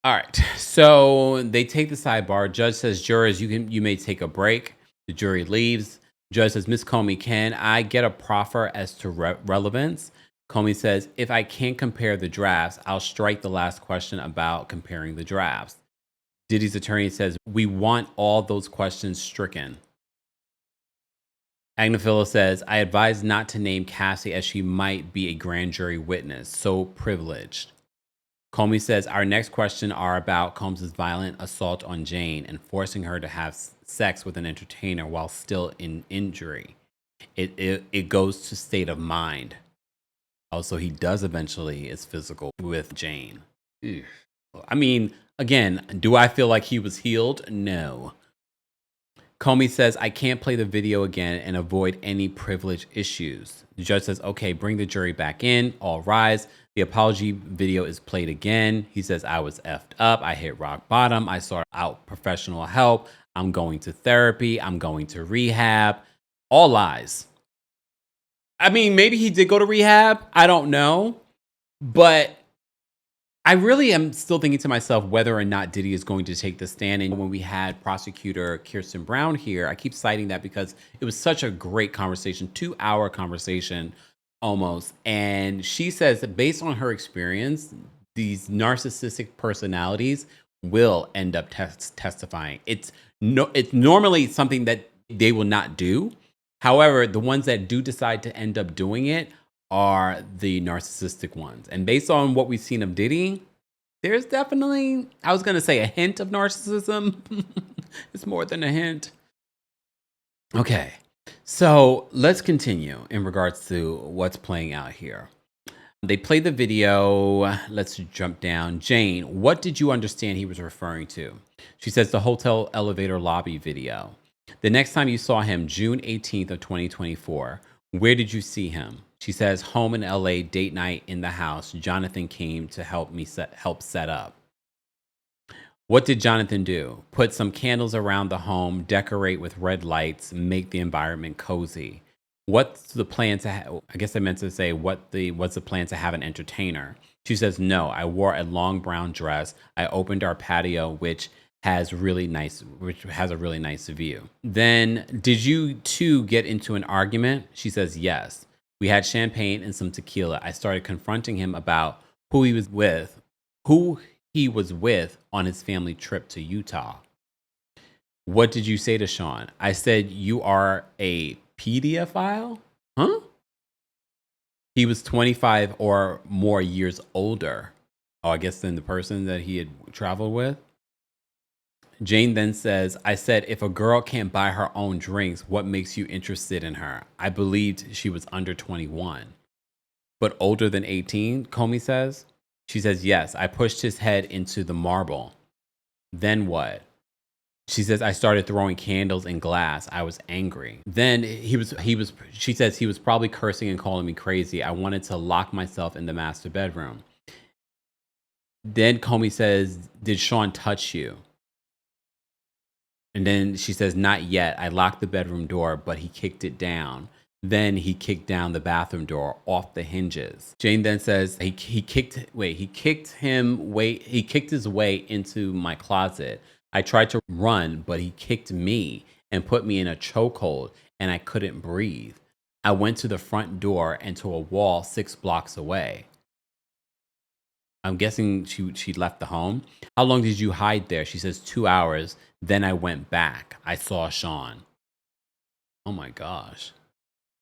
All right. So they take the sidebar. Judge says, jurors, you may take a break. The jury leaves. Judge says, Miss Comey, can I get a proffer as to relevance? Comey says, if I can't compare the drafts, I'll strike the last question about comparing the drafts. Diddy's attorney says, we want all those questions stricken. Agnifilo says, I advise not to name Cassie as she might be a grand jury witness, so privileged. Comey says, our next question are about Combs' violent assault on Jane and forcing her to have sex with an entertainer while still in injury. It goes to state of mind. Also, he does eventually is physical with Jane. Ew. I mean, again, do I feel like he was healed? No. Comey says, I can't play the video again and avoid any privilege issues. The judge says, okay, bring the jury back in. All rise. The apology video is played again. He says, I was effed up. I hit rock bottom. I sought out professional help. I'm going to therapy. I'm going to rehab. All lies. I mean, maybe he did go to rehab. I don't know. But I really am still thinking to myself whether or not Diddy is going to take the stand. And when we had prosecutor Kirsten Brown here, I keep citing that because it was such a great conversation, 2-hour conversation almost. And she says that based on her experience, these narcissistic personalities will end up testifying. It's normally something that they will not do. However, the ones that do decide to end up doing it are the narcissistic ones. And based on what we've seen of Diddy, there's definitely, I was going to say a hint of narcissism. It's more than a hint. Okay, so let's continue in regards to what's playing out here. They played the video. Let's jump down. Jane, what did you understand he was referring to? She says the hotel elevator lobby video. The next time you saw him, June 18th of 2024, where did you see him? She says, home in LA, date night in the house. Jonathan came to help me set up. What did Jonathan do? Put some candles around the home, decorate with red lights, make the environment cozy. What's the plan to I guess I meant to say, what's the plan to have an entertainer? She says, no, I wore a long brown dress. I opened our patio, which has a really nice view. Then, did you two get into an argument? She says, yes. We had champagne and some tequila. I started confronting him about who he was with on his family trip to Utah. What did you say to Sean? I said, you are a pedophile? Huh? He was 25 or more years older. Oh, I guess than the person that he had traveled with. Jane then says, I said, if a girl can't buy her own drinks, what makes you interested in her? I believed she was under 21. But older than 18, Comey says. She says, yes, I pushed his head into the marble. Then what? She says, I started throwing candles and glass. I was angry. Then she says he was probably cursing and calling me crazy. I wanted to lock myself in the master bedroom. Then Comey says, did Sean touch you? And then she says, not yet. I locked the bedroom door, but he kicked it down. Then he kicked down the bathroom door off the hinges. Jane then says he kicked his way into my closet. I tried to run, but he kicked me and put me in a chokehold, and I couldn't breathe. I went to the front door and to a wall 6 blocks away. I'm guessing she left the home. How long did you hide there? She says 2 hours. Then I went back. I saw Sean. Oh my gosh.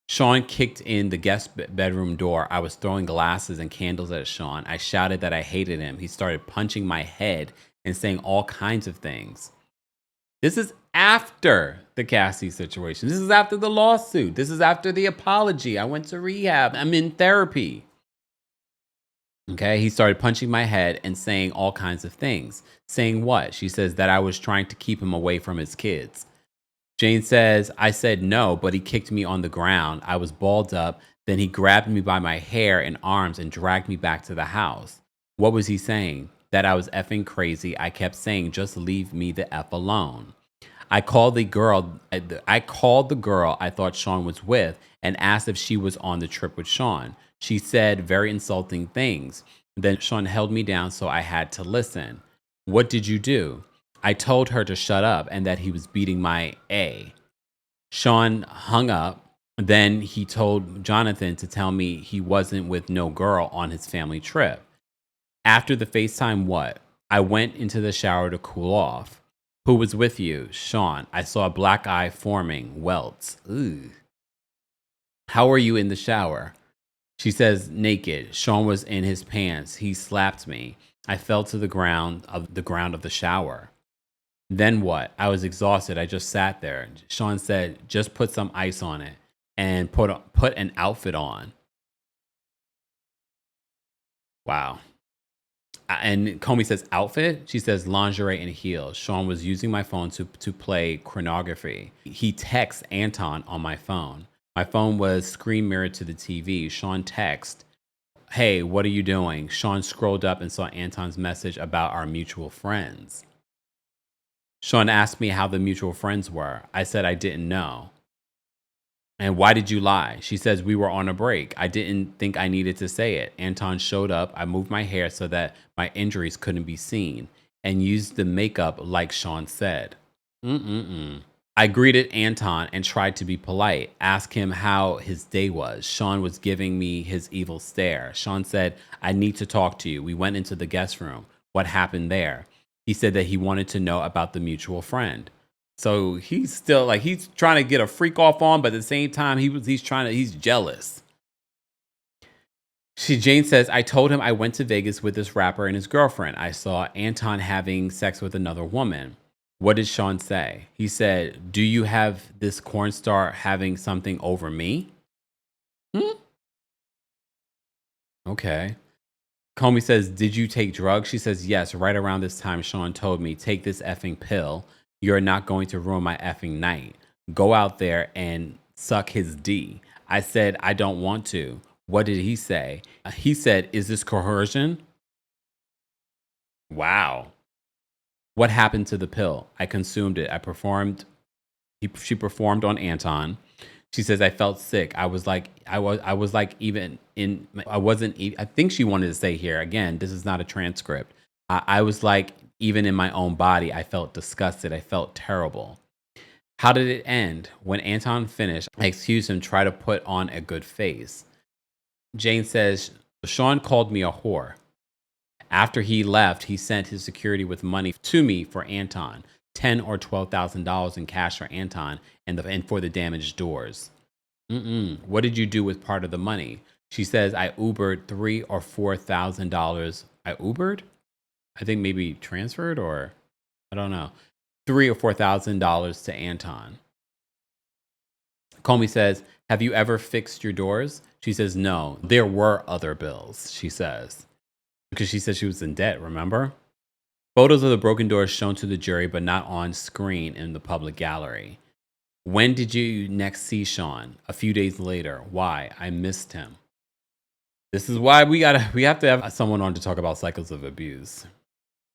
Sean kicked in the guest bedroom door. I was throwing glasses and candles at Sean. I shouted that I hated him. He started punching my head and saying all kinds of things. This is after the Cassie situation. This is after the lawsuit. This is after the apology. I went to rehab. I'm in therapy. Okay, he started punching my head and saying all kinds of things. Saying what? She says that I was trying to keep him away from his kids. Jane says, I said no, but he kicked me on the ground. I was balled up. Then he grabbed me by my hair and arms and dragged me back to the house. What was he saying? That I was effing crazy. I kept saying, just leave me the F alone. I called the girl I thought Sean was with and asked if she was on the trip with Sean. She said very insulting things. Then Sean held me down, so I had to listen. What did you do? I told her to shut up and that he was beating my A. Sean hung up. Then he told Jonathan to tell me he wasn't with no girl on his family trip. After the FaceTime, what? I went into the shower to cool off. Who was with you? Sean. I saw a black eye forming, welts. Ooh. How are you in the shower? She says, naked. Sean was in his pants. He slapped me. I fell to the ground of the shower. Then what? I was exhausted. I just sat there. Sean said, just put some ice on it and put an outfit on. Wow. And Comey says outfit. She says lingerie and heels. Sean was using my phone to play chronography. He texts Anton on my phone. My phone was screen mirrored to the TV. Sean texted, hey, what are you doing? Sean scrolled up and saw Anton's message about our mutual friends. Sean asked me how the mutual friends were. I said I didn't know. And why did you lie? She says we were on a break. I didn't think I needed to say it. Anton showed up. I moved my hair so that my injuries couldn't be seen and used the makeup like Sean said. I greeted Anton and tried to be polite, asked him how his day was. Sean was giving me his evil stare. Sean said, I need to talk to you. We went into the guest room. What happened there? He said that he wanted to know about the mutual friend. So he's still he's trying to get a freak off on, but at the same time, he's jealous. Jane says, I told him I went to Vegas with this rapper and his girlfriend. I saw Anton having sex with another woman. What did Sean say? He said, do you have this corn star having something over me? Okay. Comey says, did you take drugs? She says, yes. Right around this time, Sean told me, take this effing pill. You're not going to ruin my effing night. Go out there and suck his D. I said, I don't want to. What did he say? He said, is this coercion? Wow. What happened to the pill? I consumed it. She performed on Anton. She says, I felt sick. I think she wanted to say here, again, this is not a transcript. I was like, even in my own body, I felt disgusted. I felt terrible. How did it end? When Anton finished, I excused him, tried to put on a good face. Jane says, Sean called me a whore. After he left, he sent his security with money to me for Anton. $10,000 or $12,000 in cash for Anton and for the damaged doors. What did you do with part of the money? She says, I Ubered $3,000 or $4,000. I Ubered? I think maybe transferred, or I don't know. $3,000 or $4,000 to Anton. Comey says, have you ever fixed your doors? She says, no, there were other bills, she says. Because she said she was in debt, remember? Photos of the broken doors shown to the jury, but not on screen in the public gallery. When did you next see Sean? A few days later. Why? I missed him. This is why we have to have someone on to talk about cycles of abuse.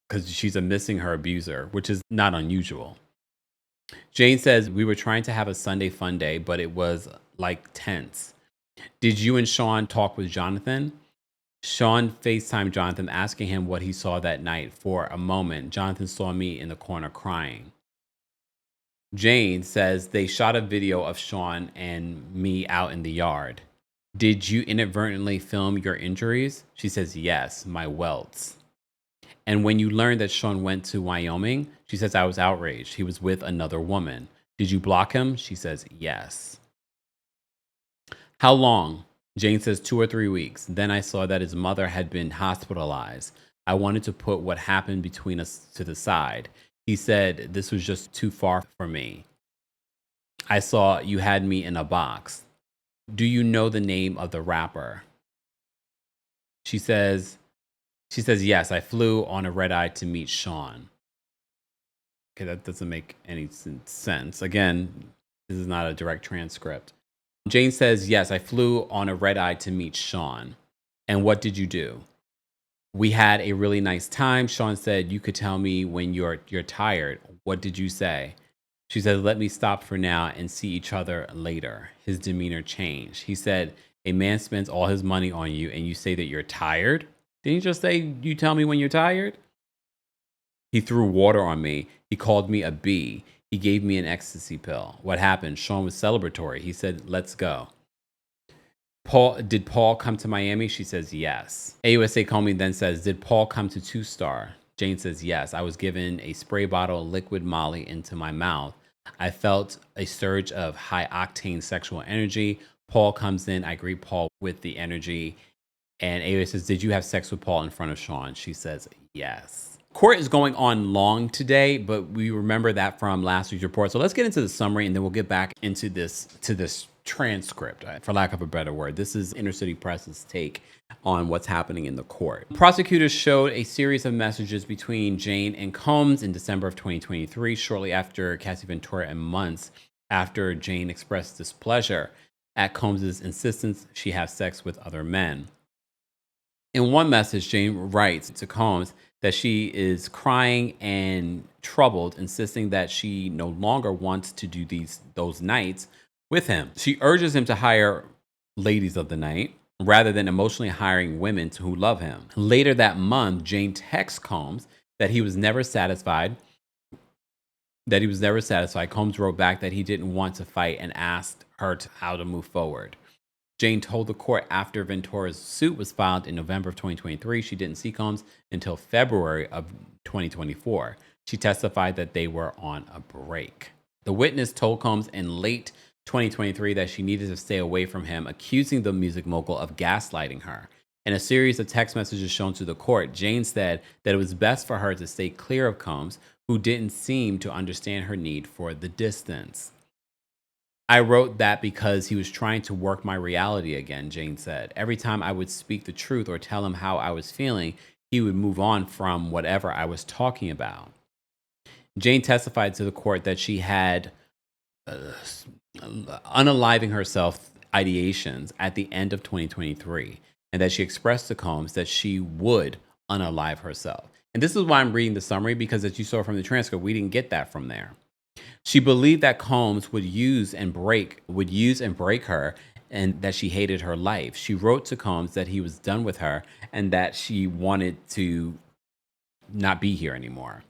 Because she's missing her abuser, which is not unusual. Jane says, we were trying to have a Sunday fun day, but it was like tense. Did you and Sean talk with Jonathan? Sean FaceTimed Jonathan, asking him what he saw that night. For a moment, Jonathan saw me in the corner crying. Jane says they shot a video of Sean and me out in the yard. Did you inadvertently film your injuries? She says, yes, my welts. And when you learned that Sean went to Wyoming, she says, I was outraged. He was with another woman. Did you block him? She says, yes. How long? Jane says 2 or 3 weeks. Then I saw that his mother had been hospitalized. I wanted to put what happened between us to the side. He said, this was just too far for me. I saw you had me in a box. Do you know the name of the rapper? She says, yes, I flew on a red eye to meet Sean. Okay, that doesn't make any sense. Again, this is not a direct transcript. Jane says, yes, I flew on a red eye to meet Sean. And what did you do? We had a really nice time. Sean said, you could tell me when you're tired. What did you say? She said, let me stop for now and see each other later. His demeanor changed. He said, a man spends all his money on you and you say that you're tired? Didn't you just say, you tell me when you're tired? He threw water on me. He called me a bee. He gave me an ecstasy pill. What happened? Sean was celebratory. He said, let's go. Did Paul come to Miami? She says, yes. AUSA Comey then says, did Paul come to 2-Star? Jane says, yes. I was given a spray bottle of liquid Molly into my mouth. I felt a surge of high octane sexual energy. Paul comes in. I greet Paul with the energy. And AUSA says, did you have sex with Paul in front of Sean? She says, yes. Court is going on long today, but we remember that from last week's report. So let's get into the summary and then we'll get back into this transcript, for lack of a better word. This is Inner City Press's take on what's happening in the court. Prosecutors showed a series of messages between Jane and Combs in December of 2023, shortly after Cassie Ventura and months after Jane expressed displeasure at Combs' insistence she have sex with other men. In one message, Jane writes to Combs that she is crying and troubled, insisting that she no longer wants to do those nights with him. She urges him to hire ladies of the night rather than emotionally hiring women who love him. Later that month, Jane texts Combs that he was never satisfied. Combs wrote back that he didn't want to fight and asked her how to move forward. Jane told the court after Ventura's suit was filed in November of 2023, she didn't see Combs until February of 2024. She testified that they were on a break. The witness told Combs in late 2023 that she needed to stay away from him, accusing the music mogul of gaslighting her. In a series of text messages shown to the court, Jane said that it was best for her to stay clear of Combs, who didn't seem to understand her need for the distance. I wrote that because he was trying to work my reality again, Jane said. Every time I would speak the truth or tell him how I was feeling, he would move on from whatever I was talking about. Jane testified to the court that she had unaliving herself ideations at the end of 2023, and that she expressed to Combs that she would unalive herself. And this is why I'm reading the summary, because as you saw from the transcript, we didn't get that from there. She believed that Combs would use and break her, and that she hated her life. She wrote to Combs that he was done with her and that she wanted to not be here anymore.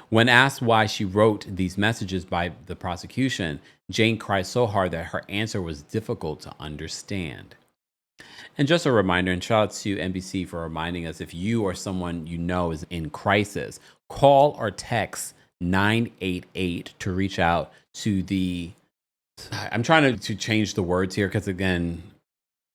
When asked why she wrote these messages by the prosecution, Jane cried so hard that her answer was difficult to understand. And just a reminder, and shout out to NBC for reminding us, if you or someone you know is in crisis, call or text 988 to reach out to the, I'm trying to change the words here because, again,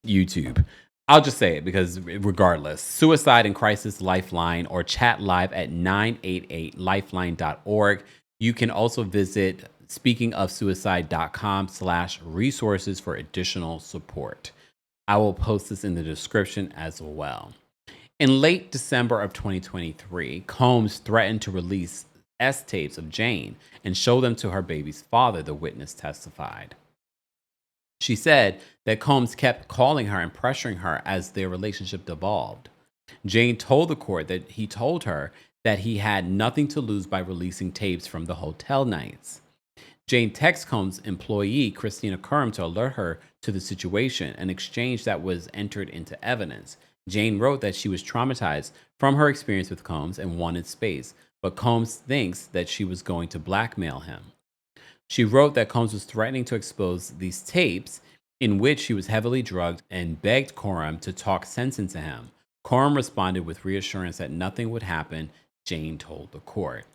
YouTube. I'll just say it because regardless, Suicide and Crisis Lifeline, or chat live at 988lifeline.org. You can also visit speakingofsuicide.com/resources for additional support. I will post this in the description as well. In late December of 2023, Combs threatened to release S tapes of Jane and show them to her baby's father, the witness testified. She said that Combs kept calling her and pressuring her as their relationship devolved. Jane told the court that he told her that he had nothing to lose by releasing tapes from the hotel nights. Jane texted Combs' employee, Christina Curran, to alert her to the situation, an exchange that was entered into evidence. Jane wrote that she was traumatized from her experience with Combs and wanted space, but Combs thinks that she was going to blackmail him. She wrote that Combs was threatening to expose these tapes in which he was heavily drugged and begged Coram to talk sense into him. Coram responded with reassurance that nothing would happen, Jane told the court.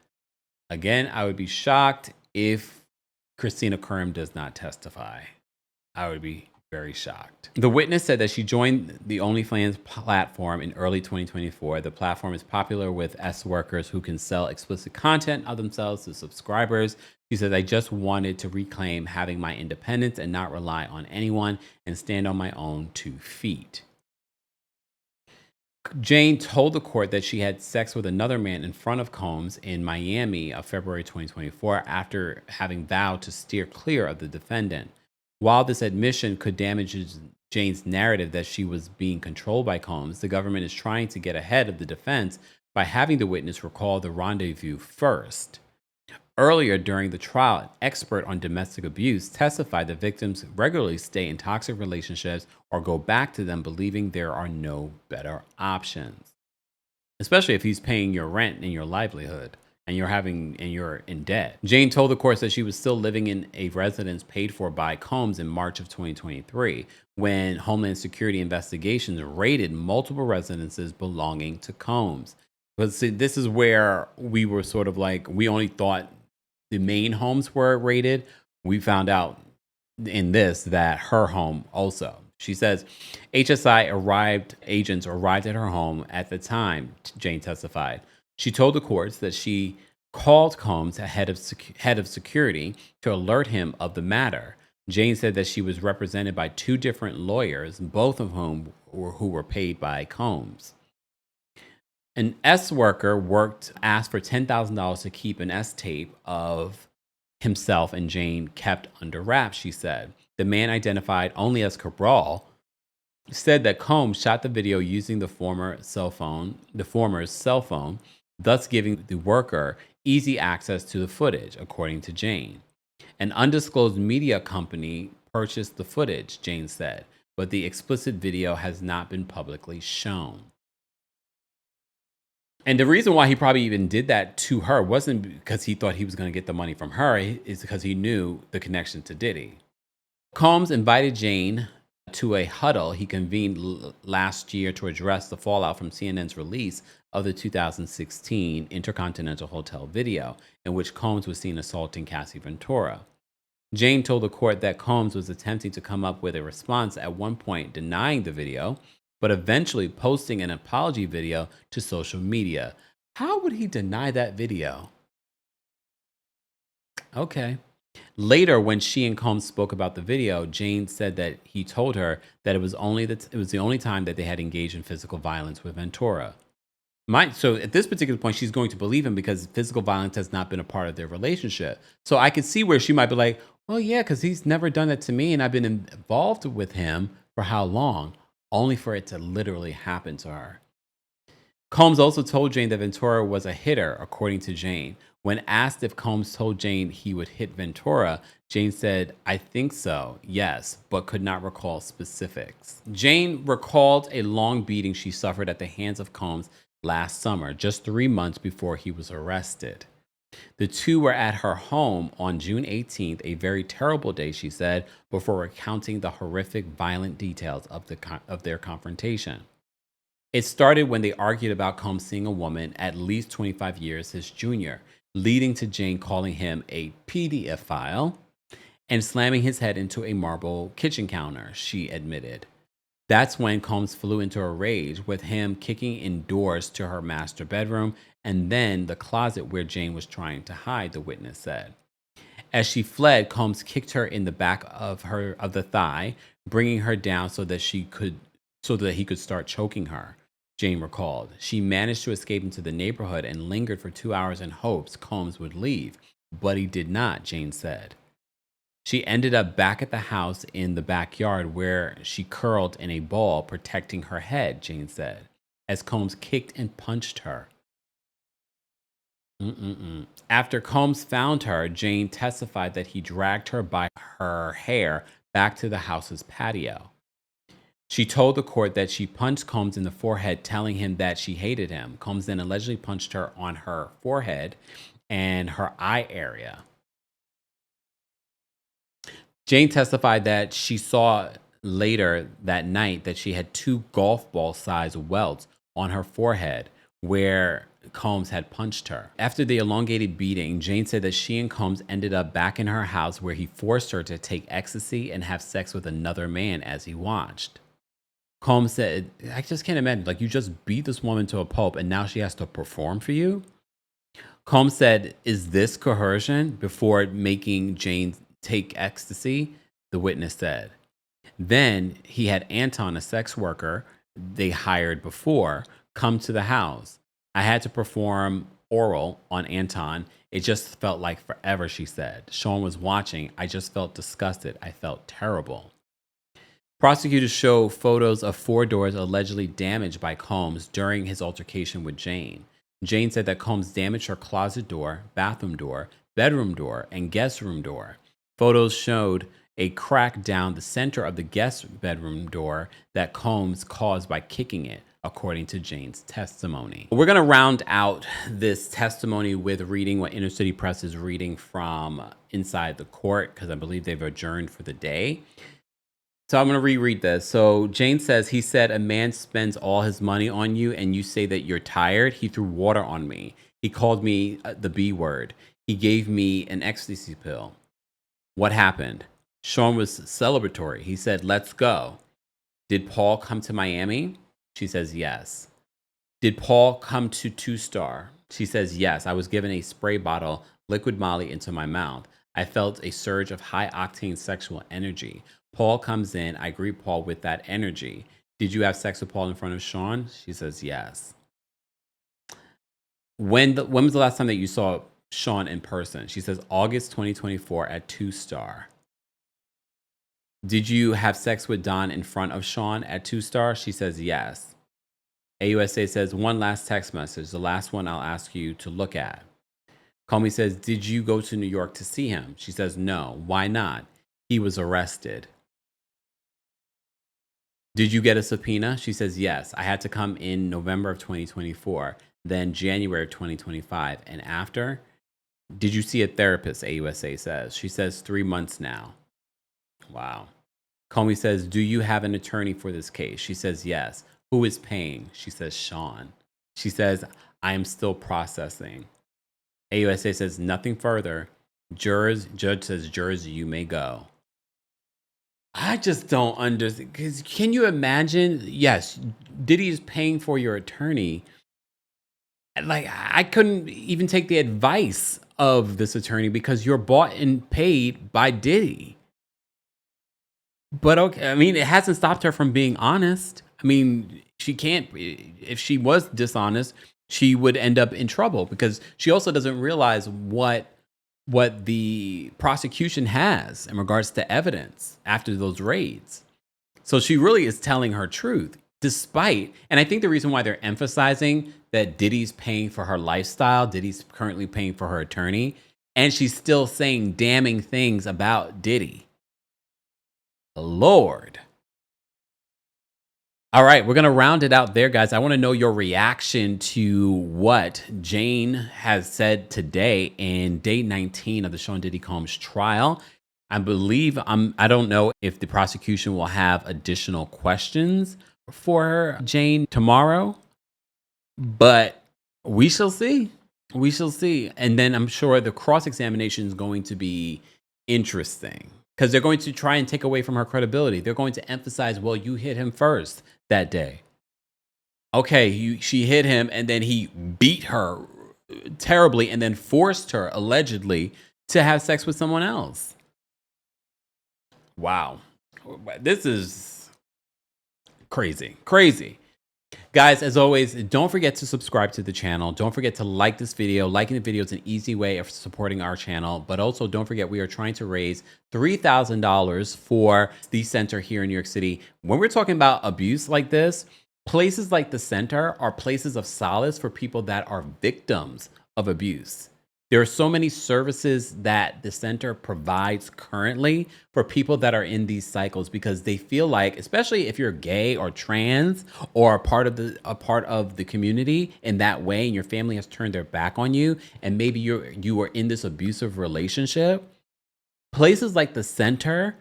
Again, I would be shocked if Christina Curran does not testify. I would be very shocked. The witness said that she joined the OnlyFans platform in early 2024. The platform is popular with S workers who can sell explicit content of themselves to subscribers. She says, I just wanted to reclaim having my independence and not rely on anyone and stand on my own 2 feet. Jane told the court that she had sex with another man in front of Combs in Miami of February 2024 after having vowed to steer clear of the defendant. While this admission could damage Jane's narrative that she was being controlled by Combs, the government is trying to get ahead of the defense by having the witness recall the rendezvous first. Earlier during the trial, an expert on domestic abuse testified that victims regularly stay in toxic relationships or go back to them believing there are no better options, especially if he's paying your rent and your livelihood and you're in debt. Jane told the court that she was still living in a residence paid for by Combs in March of 2023 when Homeland Security investigations raided multiple residences belonging to Combs. But see, this is where we were sort of like, we only thought the main homes were raided. We found out in this that her home also. She says agents arrived at her home at the time, Jane testified. She told the courts that she called Combs, head of security, to alert him of the matter. Jane said that she was represented by 2 different lawyers, both of whom were paid by Combs. An S worker asked for $10,000 to keep an S tape of himself and Jane kept under wraps, she said. The man, identified only as Cabral, said that Combs shot the video using the former's cell phone, thus giving the worker easy access to the footage, according to Jane. An undisclosed media company purchased the footage, Jane said, but the explicit video has not been publicly shown. And the reason why he probably even did that to her wasn't because he thought he was going to get the money from her, is because he knew the connection to Diddy. Combs invited Jane to a huddle he convened last year to address the fallout from CNN's release of the 2016 Intercontinental Hotel video, in which Combs was seen assaulting Cassie Ventura. Jane told the court that Combs was attempting to come up with a response, at one point denying the video, but eventually posting an apology video to social media. How would he deny that video? Okay. Later, when she and Combs spoke about the video, Jane said that he told her that it was the only time that they had engaged in physical violence with Ventura. So at this particular point, she's going to believe him because physical violence has not been a part of their relationship. So I could see where she might be like, well, yeah, because he's never done that to me and I've been involved with him for how long? Only for it to literally happen to her. Combs also told Jane that Ventura was a hitter, according to Jane. When asked if Combs told Jane he would hit Ventura, Jane said, I think so, yes, but could not recall specifics. Jane recalled a long beating she suffered at the hands of Combs last summer, just 3 months before he was arrested. The two were at her home on June 18th, a very terrible day, she said, before recounting the horrific, violent details of their confrontation. It started when they argued about Combs seeing a woman at least 25 years his junior, leading to Jane calling him a pedophile and slamming his head into a marble kitchen counter, she admitted. That's when Combs flew into a rage with him kicking in doors to her master bedroom and then the closet where Jane was trying to hide, the witness said. As she fled, Combs kicked her in the back of the thigh, bringing her down so that he could start choking her. Jane recalled. She managed to escape into the neighborhood and lingered for 2 hours in hopes Combs would leave, but he did not, Jane said. She ended up back at the house in the backyard where she curled in a ball, protecting her head, Jane said, as Combs kicked and punched her. After Combs found her, Jane testified that he dragged her by her hair back to the house's patio. She told the court that she punched Combs in the forehead, telling him that she hated him. Combs then allegedly punched her on her forehead and her eye area. Jane testified that she saw later that night that she had 2 golf ball sized welts on her forehead where Combs had punched her. After the elongated beating, Jane said that she and Combs ended up back in her house where he forced her to take ecstasy and have sex with another man as he watched. Combs said, I just can't imagine, like, you just beat this woman to a pulp and now she has to perform for you? Combs said, is this coercion before making Jane take ecstasy? The witness said. Then he had Anton, a sex worker they hired before, come to the house. I had to perform oral on Anton. It just felt like forever, she said. Sean was watching. I just felt disgusted. I felt terrible. Prosecutors show photos of 4 doors allegedly damaged by Combs during his altercation with Jane. Jane said that Combs damaged her closet door, bathroom door, bedroom door, and guest room door. Photos showed a crack down the center of the guest bedroom door that Combs caused by kicking it, according to Jane's testimony. We're going to round out this testimony with reading what Inner City Press is reading from inside the court, because I believe they've adjourned for the day. So I'm going to reread this. So Jane says, he said, a man spends all his money on you and you say that you're tired. He threw water on me. He called me the B word. He gave me an ecstasy pill. What happened? Sean was celebratory. He said, let's go. Did Paul come to Miami? She says, yes. Did Paul come to 2-Star? She says, yes. I was given a spray bottle, liquid Molly, into my mouth. I felt a surge of high-octane sexual energy. Paul comes in. I greet Paul with that energy. Did you have sex with Paul in front of Sean? She says, yes. When was the last time that you saw Sean in person? She says, August 2024 at 2-Star. Did you have sex with Don in front of Sean at 2-Star? She says, yes. AUSA says, one last text message, the last one I'll ask you to look at. Comey says, did you go to New York to see him? She says, no. Why not? He was arrested. Did you get a subpoena? She says, yes. I had to come in November of 2024, then January of 2025. And after? Did you see a therapist? AUSA says. She says 3 months now. Wow. Comey says, do you have an attorney for this case? She says, yes. Who is paying? She says, Sean. She says, I am still processing. AUSA says, nothing further. Judge says, jurors, you may go. I just don't understand. Because can you imagine? Yes, Diddy is paying for your attorney. Like, I couldn't even take the advice of this attorney because you're bought and paid by Diddy. But okay, I mean, it hasn't stopped her from being honest. I mean, she can't, if she was dishonest, she would end up in trouble because she also doesn't realize what the prosecution has in regards to evidence after those raids. So she really is telling her truth despite, and I think the reason why they're emphasizing that Diddy's paying for her lifestyle, Diddy's currently paying for her attorney, and she's still saying damning things about Diddy. Lord. All right, we're going to round it out there, guys. I want to know your reaction to what Jane has said today in day 19 of the Sean Diddy Combs trial. I believe, I don't know if the prosecution will have additional questions for Jane tomorrow, but we shall see. We shall see. And then I'm sure the cross-examination is going to be interesting. because they're going to try and take away from her credibility. They're going to emphasize, well, you hit him first that day. Okay, she hit him and then he beat her terribly and then forced her, allegedly, to have sex with someone else. Wow. This is crazy. Crazy. Guys, as always, don't forget to subscribe to the channel. Don't forget to like this video. Liking the video is an easy way of supporting our channel. But also, don't forget, we are trying to raise $3,000 for the center here in New York City. When we're talking about abuse like this, places like the center are places of solace for people that are victims of abuse. There are so many services that the center provides currently for people that are in these cycles, because they feel like, especially if you're gay or trans or a part of the community in that way, and your family has turned their back on you, and maybe you are in this abusive relationship, places like the center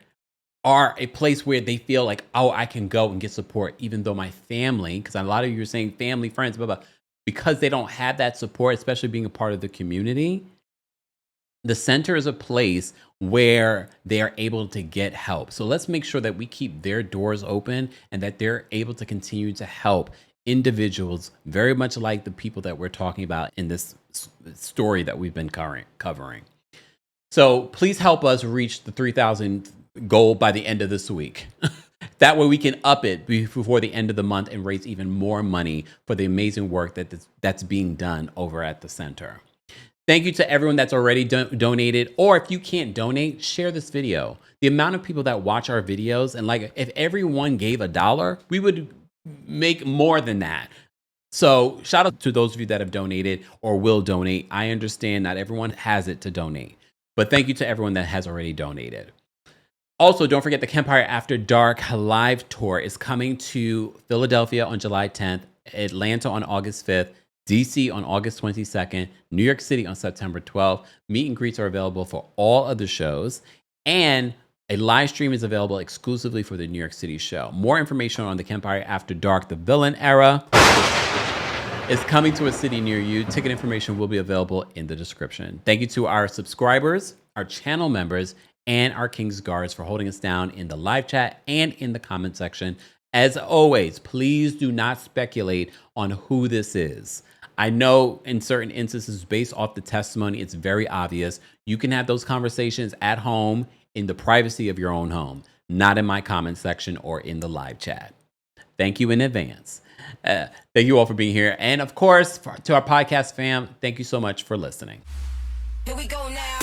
are a place where they feel like, oh, I can go and get support, even though my family, because a lot of you are saying family, friends, blah, blah, because they don't have that support, especially being a part of the community. The center is a place where they are able to get help. So let's make sure that we keep their doors open and that they're able to continue to help individuals, very much like the people that we're talking about in this story that we've been covering. So please help us reach the 3,000 goal by the end of this week. That way we can up it before the end of the month and raise even more money for the amazing work that's being done over at the center. Thank you to everyone that's already donated, or if you can't donate, share this video. The amount of people that watch our videos, and like if everyone gave $1, we would make more than that. So shout out to those of you that have donated or will donate. I understand not everyone has it to donate, but thank you to everyone that has already donated. Also, don't forget the Kempire After Dark live tour is coming to Philadelphia on July 10th, Atlanta on August 5th, DC on August 22nd, New York City on September 12th. Meet and greets are available for all other shows, and a live stream is available exclusively for the New York City show. More information on the Kempire After Dark, the villain era, is coming to a city near you. Ticket information will be available in the description. Thank you to our subscribers, our channel members, and our King's Guards for holding us down in the live chat and in the comment section. As always, please do not speculate on who this is. I know in certain instances, based off the testimony, it's very obvious. You can have those conversations at home in the privacy of your own home, not in my comment section or in the live chat. Thank you in advance. Thank you all for being here. And of course, to our podcast fam, thank you so much for listening. Here we go now.